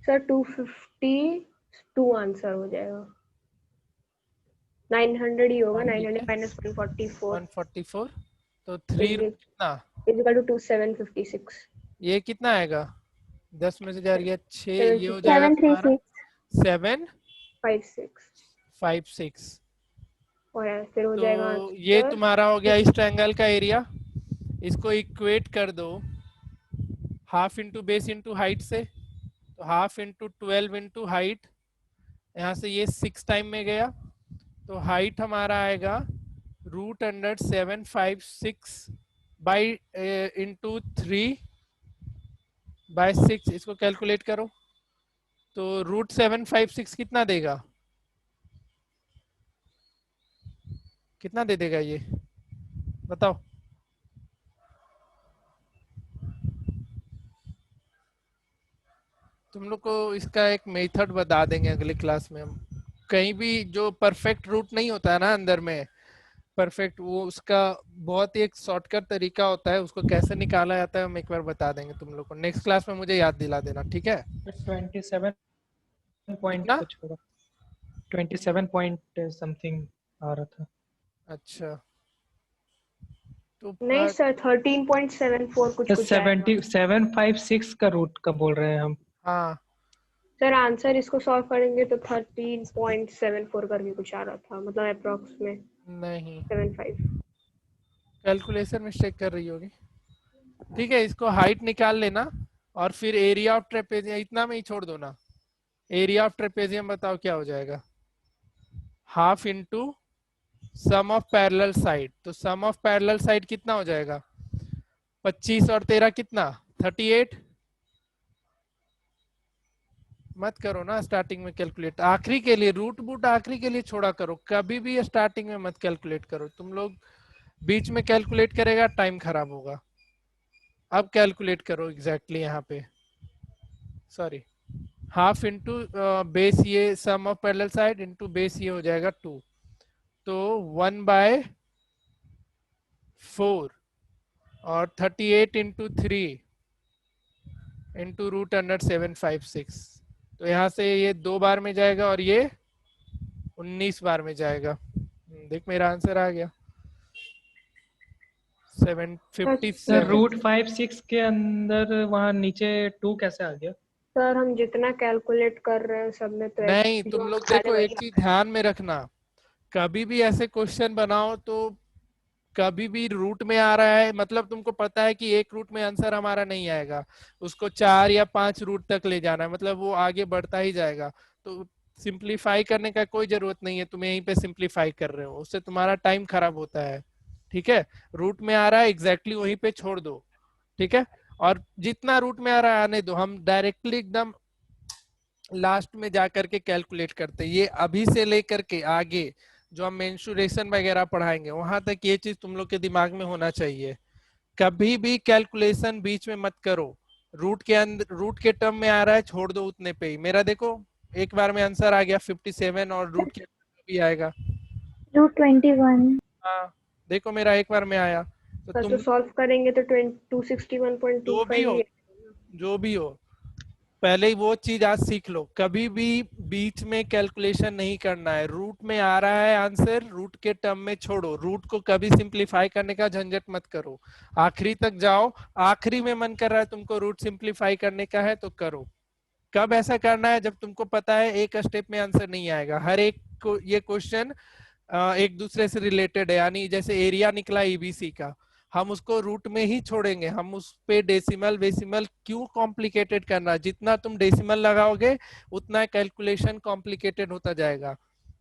सर 252 आंसर हो जाएगा। 900 ही होगा, 900 माइनस 144 144। तो 3 रूट कितना? Equal to 2756। ये कितना आएगा? 10 में से जा रही है 6, ये हो जाएगा तुम्हारा 756। और फिर हो तो जाएगा ये आंसर। तुम्हारा हो गया इस ट्रायंगल का एरिया। इसको इक्वेट कर दो half into base into height से, तो हाफ इंटू 12 इंटू हाइट, यहाँ से ये 6 टाइम में गया, तो हाइट हमारा आएगा रूट अंडर 756 बाई इंटू 3/6। इसको कैलकुलेट करो तो रूट 756 कितना देगा? कितना दे देगा ये बताओ? तुम लोग को इसका एक मेथड बता देंगे अगले क्लास में हम। कहीं भी जो परफेक्ट रूट नहीं होता है ना अंदर में, परफेक्ट, वो उसका बहुत ही एक शॉर्टकट तरीका होता है, उसको कैसे निकाला जाता है हम एक बार बता देंगे तुम लोग को। नेक्स्ट क्लास में मुझे याद दिला देना, ठीक है? 27 पॉइंट कितना? कुछ होगा, 27 पॉइंट समथिंग आ रहा था। अच्छा तो नहीं सर 13.74 कुछ कुछ आएगा। 756 का रूट का बोल रहे हैं हम। हाँ सर आंसर इसको सॉल्व करेंगे तो 13.74 करके कुछ आ रहा था, मतलब अप्रोक्स में नहीं, 75। कैलकुलेशन मिस्टेक कर रही होगी। ठीक है, इसको हाइट निकाल लेना और फिर एरिया ऑफ ट्रेपेजियम इतना में ही छोड़ दो ना। एरिया ऑफ ट्रेपेजियम बताओ क्या हो जाएगा? Half into sum of parallel side, तो सम ऑफ पैरेलल साइड कितना हो जाएगा? 25 और 13 कितना? 38। मत करो ना स्टार्टिंग में कैलकुलेट, आखिरी के लिए रूट बूट आखिरी के लिए छोड़ा करो, कभी भी स्टार्टिंग में मत कैलकुलेट करो। तुम लोग बीच में कैलकुलेट करेगा टाइम खराब होगा। अब कैलकुलेट करो एग्जैक्टली यहाँ पे, सॉरी, हाफ इंटू बेस ये sum of parallel side into base ये हो जाएगा 2, तो 1/4 और 38 इंटू 3 इंटू रूट अंडर 756। तो यहाँ से ये 2 बार में जाएगा और ये 19 बार में जाएगा। देख मेरा आंसर आ गया 757। रूट 56 के अंदर वहाँ नीचे 2 कैसे आ गया? सर हम जितना कैलकुलेट कर रहे हैं सब में तो नहीं, जो तुम लोग हमारे देखो एक वही चीज ध्यान में रखना, कभी भी ऐसे क्वेश्चन बनाओ तो कभी भी रूट में आ रहा है मतलब तुमको पता है कि एक रूट में आंसर हमारा नहीं आएगा, उसको 4 या 5 रूट तक ले जाना है, मतलब वो आगे बढ़ता ही जाएगा। तो सिंप्लीफाई करने का कोई जरूरत नहीं है, तुम यहीं पे सिंप्लीफाई कर रहे हो, उससे तुम्हारा टाइम खराब होता है। ठीक है, रूट में आ रहा है एग्जैक्टली वहीं पे छोड़ दो, ठीक है? और जितना रूट में आ रहा है आने दो, हम डायरेक्टली एकदम लास्ट में जाकर के कैलकुलेट करते हैं। ये अभी से लेकर के आगे जो हम मेंसुरेशन वगैरह पढ़ाएंगे वहां तक ये चीज तुम लोग के दिमाग में होना चाहिए, कभी भी कैलकुलेशन बीच में मत करो। रूट के अंदर रूट के टर्म में आ रहा है छोड़ दो उतने पे ही। मेरा देखो एक बार में आंसर आ गया 57 और रूट के भी आएगा रूट 21। हाँ देखो मेरा एक बार में आया। तो सर तुम तो सॉल्व करेंगे तो 261.25 जो भी हो पहले ही वो चीज आज सीख लो, कभी भी बीच में कैलकुलेशन नहीं करना है। रूट में आ रहा है आंसर, रूट के टर्म में छोड़ो, रूट को कभी सिंप्लीफाई करने का झंझट मत करो, आखिरी तक जाओ। आखिरी में मन कर रहा है तुमको रूट सिंप्लीफाई करने का है तो करो। कब ऐसा करना है? जब तुमको पता है एक स्टेप में आंसर नहीं आएगा। हर एक को ये क्वेश्चन एक दूसरे से रिलेटेड है, यानी जैसे एरिया निकला ईबीसी का, हम उसको रूट में ही छोड़ेंगे, हम उस पे डेसिमल वेसिमल क्यों कॉम्प्लिकेटेड करना, जितना तुम डेसिमल लगाओगे उतना कैलकुलेशन कॉम्प्लिकेटेड होता जाएगा,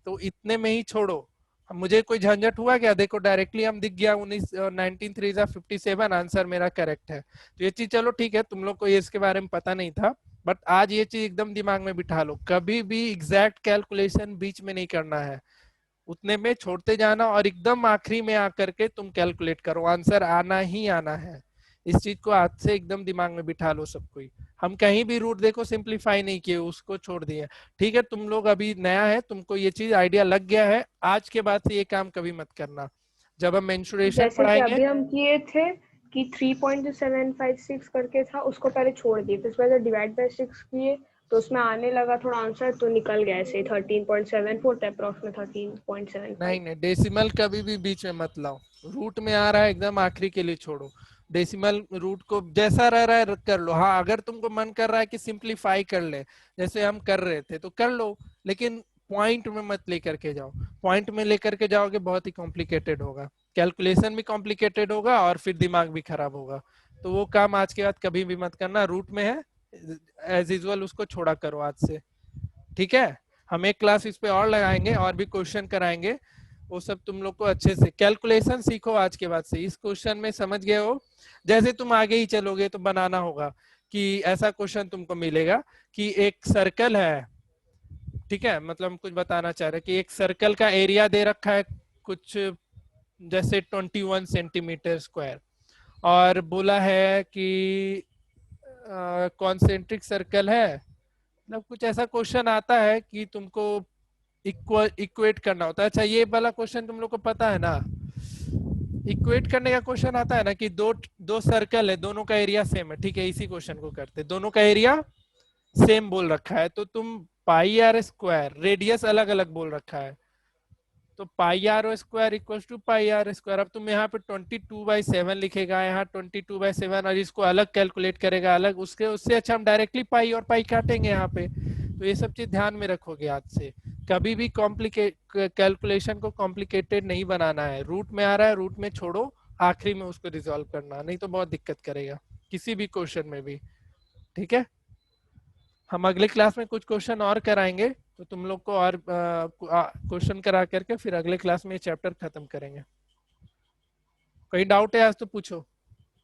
तो इतने में ही छोड़ो। मुझे कोई झंझट हुआ क्या? देखो डायरेक्टली हम दिख गया 19 3 57, आंसर मेरा करेक्ट है। तो ये चीज चलो ठीक है, तुम लोग को ये इसके बारे में पता नहीं था, बट आज ये चीज एकदम दिमाग में बिठा लो, कभी भी एग्जैक्ट कैलकुलेशन बीच में नहीं करना है, उतने में छोड़ते जाना और एकदम आखिरी में आकर के तुम कैलकुलेट करो, आंसर आना ही आना है। इस चीज को आज से एकदम दिमाग में बिठा लो सब कोई। हम कहीं भी रूट देखो सिंप्लीफाई नहीं किए, उसको छोड़ दिए। ठीक है, तुम लोग अभी नया है, तुमको ये चीज आइडिया लग गया है, आज के बाद से ये काम कभी मत करना। जब हम मेंसुरेशन जैसे कि पढ़ाएंगे, अभी हम किए थे कि 3.756 करके था, उसको पहले छोड़ दिए, फिर उसके बाद डिवाइड बाय 6 किए तो उसमें आने लगा थोड़ा आंसर, तो निकल गया ऐसे 13.74 अप्रॉक्स में 13.75। नहीं डेसिमल कभी भी बीच में मत लाओ, रूट में आ रहा है एकदम आखिरी के लिए छोड़ो, डेसिमल रूट को जैसा रह रहा है कर लो। हाँ अगर तुमको मन कर रहा है कि सिंप्लीफाई कर ले जैसे हम कर रहे थे तो कर लो, लेकिन पॉइंट में मत लेकर के जाओ, पॉइंट में लेकर के जाओगे बहुत ही कॉम्प्लिकेटेड होगा, कैलकुलेशन भी कॉम्प्लिकेटेड होगा और फिर दिमाग भी खराब होगा। तो वो काम आज के बाद कभी भी मत करना, रूट में है एज यूजुअल उसको छोड़ा करो आज से। ठीक है, हम एक क्लास इस पे और लगाएंगे और भी क्वेश्चन कराएंगे, वो सब तुम लोग को अच्छे से कैलकुलेशन सीखो आज के बाद से। इस क्वेश्चन में समझ गए हो, जैसे तुम आगे ही चलोगे तो बनाना होगा कि ऐसा क्वेश्चन तुमको मिलेगा कि एक सर्कल है, ठीक है, मतलब हम कुछ बताना चाह रहे हैं कि एक सर्कल का एरिया दे रखा है कुछ जैसे 21 सेंटीमीटर स्क्वायर, और बोला है कि कॉन्सेंट्रिक सर्कल है, मतलब कुछ ऐसा क्वेश्चन आता है कि तुमको इक्वेट करना होता है। अच्छा ये वाला क्वेश्चन तुम लोग को पता है ना, इक्वेट करने का क्वेश्चन आता है ना कि दो सर्कल है, दोनों का एरिया सेम है, ठीक है, इसी क्वेश्चन को करते, दोनों का एरिया सेम बोल रखा है, तो तुम पाई आर स्क्वायर, रेडियस अलग अलग बोल रखा है, तो pi R square equal to pi R square. अब तुम यहाँ पे 22/7 लिखेगा, यहाँ 22/7, और इसको अलग कैलकुलेट करेगा अलग, उसके उससे अच्छा हम डायरेक्टली पाई और पाई काटेंगे यहाँ पे। तो ये सब चीज ध्यान में रखोगे आज से, कभी भी कैलकुलेशन को कॉम्प्लिकेटेड नहीं बनाना है, रूट में आ रहा है रूट में छोड़ो, आखिरी में उसको रिजॉल्व करना, नहीं तो बहुत दिक्कत करेगा किसी भी क्वेश्चन में भी। ठीक है, हम अगले क्लास में कुछ क्वेश्चन और कराएंगे, तो तुम लोग को और क्वेश्चन करा करके फिर अगले क्लास में ये चैप्टर खत्म करेंगे। कोई डाउट है आज तो पूछो।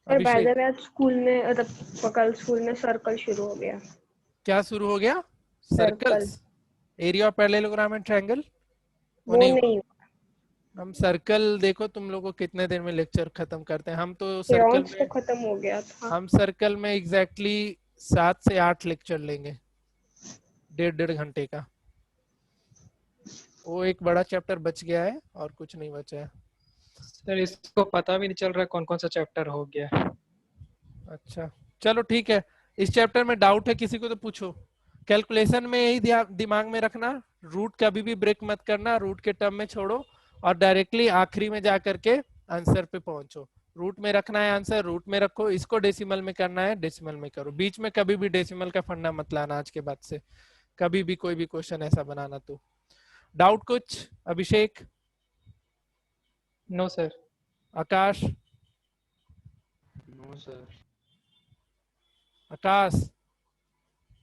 सर बाय द वे आज स्कूल में मतलब कल स्कूल में सर्कल शुरू हो गया। क्या शुरू हो गया? Circles, area of parallelogram and triangle. वो नहीं हम सर्कल देखो तुम लोग को कितने देर में लेक्चर खत्म करते हैं, हम तो सर्कल सर्कल तो में खत्म हो गया था। हम सर्कल में एग्जैक्टली 7 से 8 लेक्चर लेंगे, 1.5 घंटे का। वो एक बड़ा चैप्टर बच गया है और कुछ नहीं बचा है। सर इसको पता भी नहीं चल रहा कौन कौन सा चैप्टर हो गया। अच्छा चलो ठीक है, इस चैप्टर में डाउट है किसी को तो पूछो। कैलकुलेशन में यही दिमाग में रखना, रूट कभी भी ब्रेक मत करना, रूट के टर्म में छोड़ो और डायरेक्टली आखिरी में जा करके आंसर पे पहुंचो। रूट में रखना है आंसर, रूट में रखो, इसको डेसिमल में करना है डेसिमल में करो, बीच में कभी भी डेसिमल का फंडा मत लाना आज के बाद से, कभी भी कोई भी क्वेश्चन ऐसा बनाना। तो डाउट कुछ? Abhishek? No sir. Akash? No sir. Akash?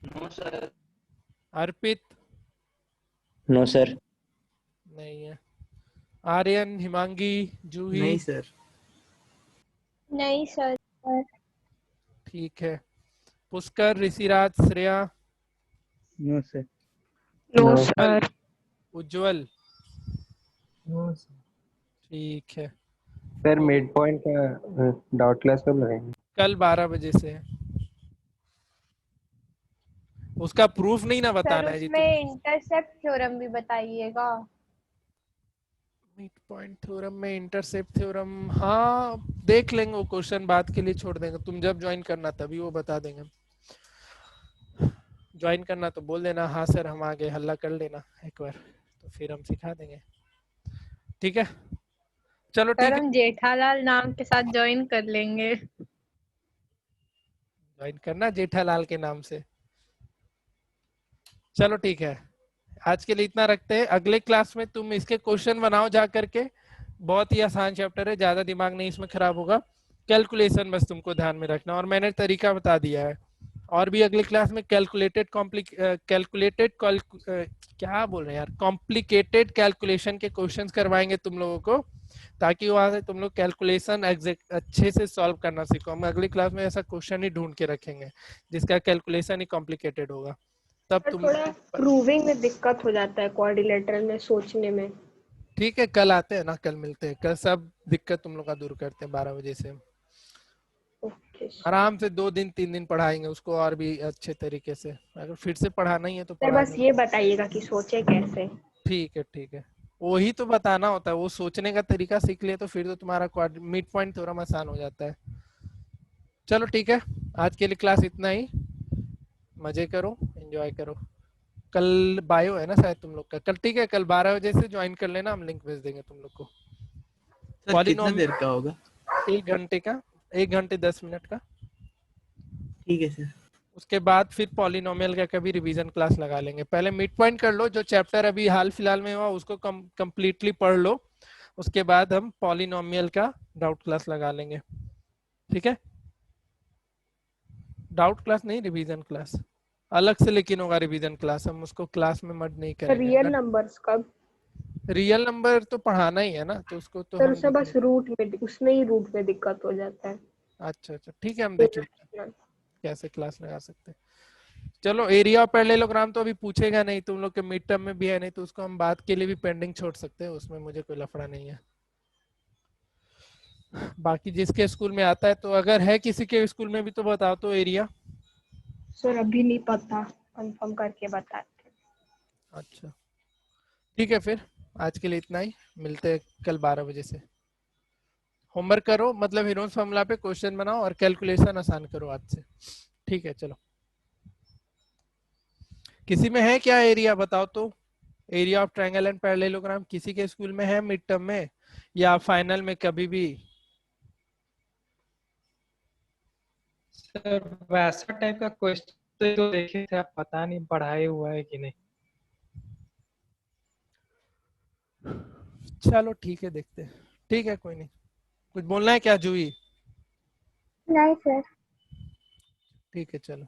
No sir. Arpit? No sir. नहीं है। आर्यन, हिमांगी, जूही? नहीं सर। नहीं सर। ठीक है। Pushkar, Rishiraj, Shreya? No sir. No sir. Ujjwal? No sir. ठीक है। सर मिड पॉइंट का डाउट क्लास कब लगाएंगे? कल 12 बजे से है। उसका प्रूफ नहीं ना बताना है जी तुम। उसमें इंटरसेप्ट थ्योरम भी बताइएगा। मिड पॉइंट थ्योरम में इंटरसेप्ट थ्योरम, हाँ देख लेंगे, वो क्वेश्चन बाद के लिए छोड़ देंगे, तुम जब ज्वाइन करना तभी वो बता देंगे। ज्वाइन करना तो बोल देना हाँ सर हम आगे, हल्ला कर लेना एक बार, तो फिर हम सिखा देंगे। ठीक है चलो ठीक सर है, हम जेठालाल नाम के साथ ज्वाइन कर लेंगे। ज्वाइन करना जेठालाल के नाम से। चलो ठीक है, आज के लिए इतना रखते हैं। अगले क्लास में तुम इसके क्वेश्चन बनाओ जा करके, बहुत ही आसान चैप्टर है, ज्यादा दिमाग नहीं इसमें खराब होगा। कैलकुलेशन बस तुमको ध्यान में रखना, और मैंने तरीका बता दिया है। और भी अगली क्लास में क्या बोल रहे हैं यार, कॉम्प्लिकेटेड कैलकुलेशन के क्वेश्चंस करवाएंगे तुम लोगों को, ताकि वहां से तुम लोग कैलकुलेशन अच्छे से सॉल्व करना सीखो। हम अगली क्लास में ऐसा क्वेश्चन ही ढूंढ के रखेंगे जिसका कैलकुलेशन ही कॉम्प्लिकेटेड होगा, तब तुम। थोड़ा प्रूविंग में दिक्कत हो जाता है क्वाड्रिलेटरल में सोचने में। ठीक है, कल आते हैं ना, कल मिलते हैं, कल सब दिक्कत तुम लोग का दूर करते हैं 12 बजे से। आराम से 2 दिन 3 दिन पढ़ाएंगे उसको और भी अच्छे तरीके से। अगर फिर से पढ़ाना ही है तो सर पढ़ा बस ये बताइएगा कि सोचे कैसे। ठीक है ठीक है, वही तो बताना होता है, वो सोचने का तरीका सीख लिया तो फिर तो तुम्हारा मिड पॉइंट थोड़ा आसान हो जाता है। चलो ठीक है, आज के लिए क्लास इतना ही। मजे करो, एंजॉय करो। कल बायो है ना शायद तुम लोग का, कल ठीक है, कल 12 बजे से ज्वाइन कर लेना, हम लिंक भेज देंगे तुम लोग को। सर कितना देर का होगा? 1 घंटे का, 1 घंटे 10 मिनट का। ठीक है सर। उसके बाद फिर पॉलिनोमियल का कभी रिवीजन क्लास लगा लेंगे। पहले मिड पॉइंट कर लो, जो चैप्टर अभी हाल फिलहाल में हुआ उसको कंप्लीटली पढ़ लो, उसके बाद हम पॉलिनोमियल का डाउट क्लास लगा लेंगे। ठीक है, डाउट क्लास नहीं, रिवीजन क्लास अलग से लेकिन होगा। रिवीजन क्लास हम उसको क्लास में मर्ज नहीं करेंगे। रियल नंबर्स कब? रियल नंबर तो पढ़ाना ही है ना, तो उसको तो सर हम उसे बस रूट में, उसमें ही रूट में दिक्कत हो जाता है। अच्छा अच्छा ठीक है, हम देख लेते हैं कैसे क्लास लगा सकते हैं। चलो एरिया ऑफ पैरेललोग्राम तो अभी पूछेगा नहीं, तुम लोग के मिड टर्म में भी है, नहीं तो उसको हम बात के लिए भी पेंडिंग छोड़ सकते हैं, उसमें मुझे कोई लफड़ा नहीं है। बाकी जिसके स्कूल में आता है, तो अगर है किसी के स्कूल में भी तो बताओ तो एरिया। सर अभी नहीं पता, कंफर्म करके बताते। अच्छा ठीक है, फिर आज के लिए इतना ही, मिलते हैं कल 12 बजे से। होमवर्क करो, मतलब हीरोन्स फॉर्मूला पे क्वेश्चन बनाओ और कैलकुलेशन आसान करो आज से। ठीक है चलो, किसी में है क्या एरिया बताओ तो, area of triangle and parallelogram किसी के स्कूल में है मिड टर्म में या फाइनल में कभी भी? सर वैसा टाइप का क्वेश्चन तो देखे थे, आप पता नहीं पढ़ाए हुआ है कि नहीं। चलो ठीक है, देखते हैं। ठीक है, कोई नहीं। कुछ बोलना है क्या जूही? नहीं सर। ठीक है चलो।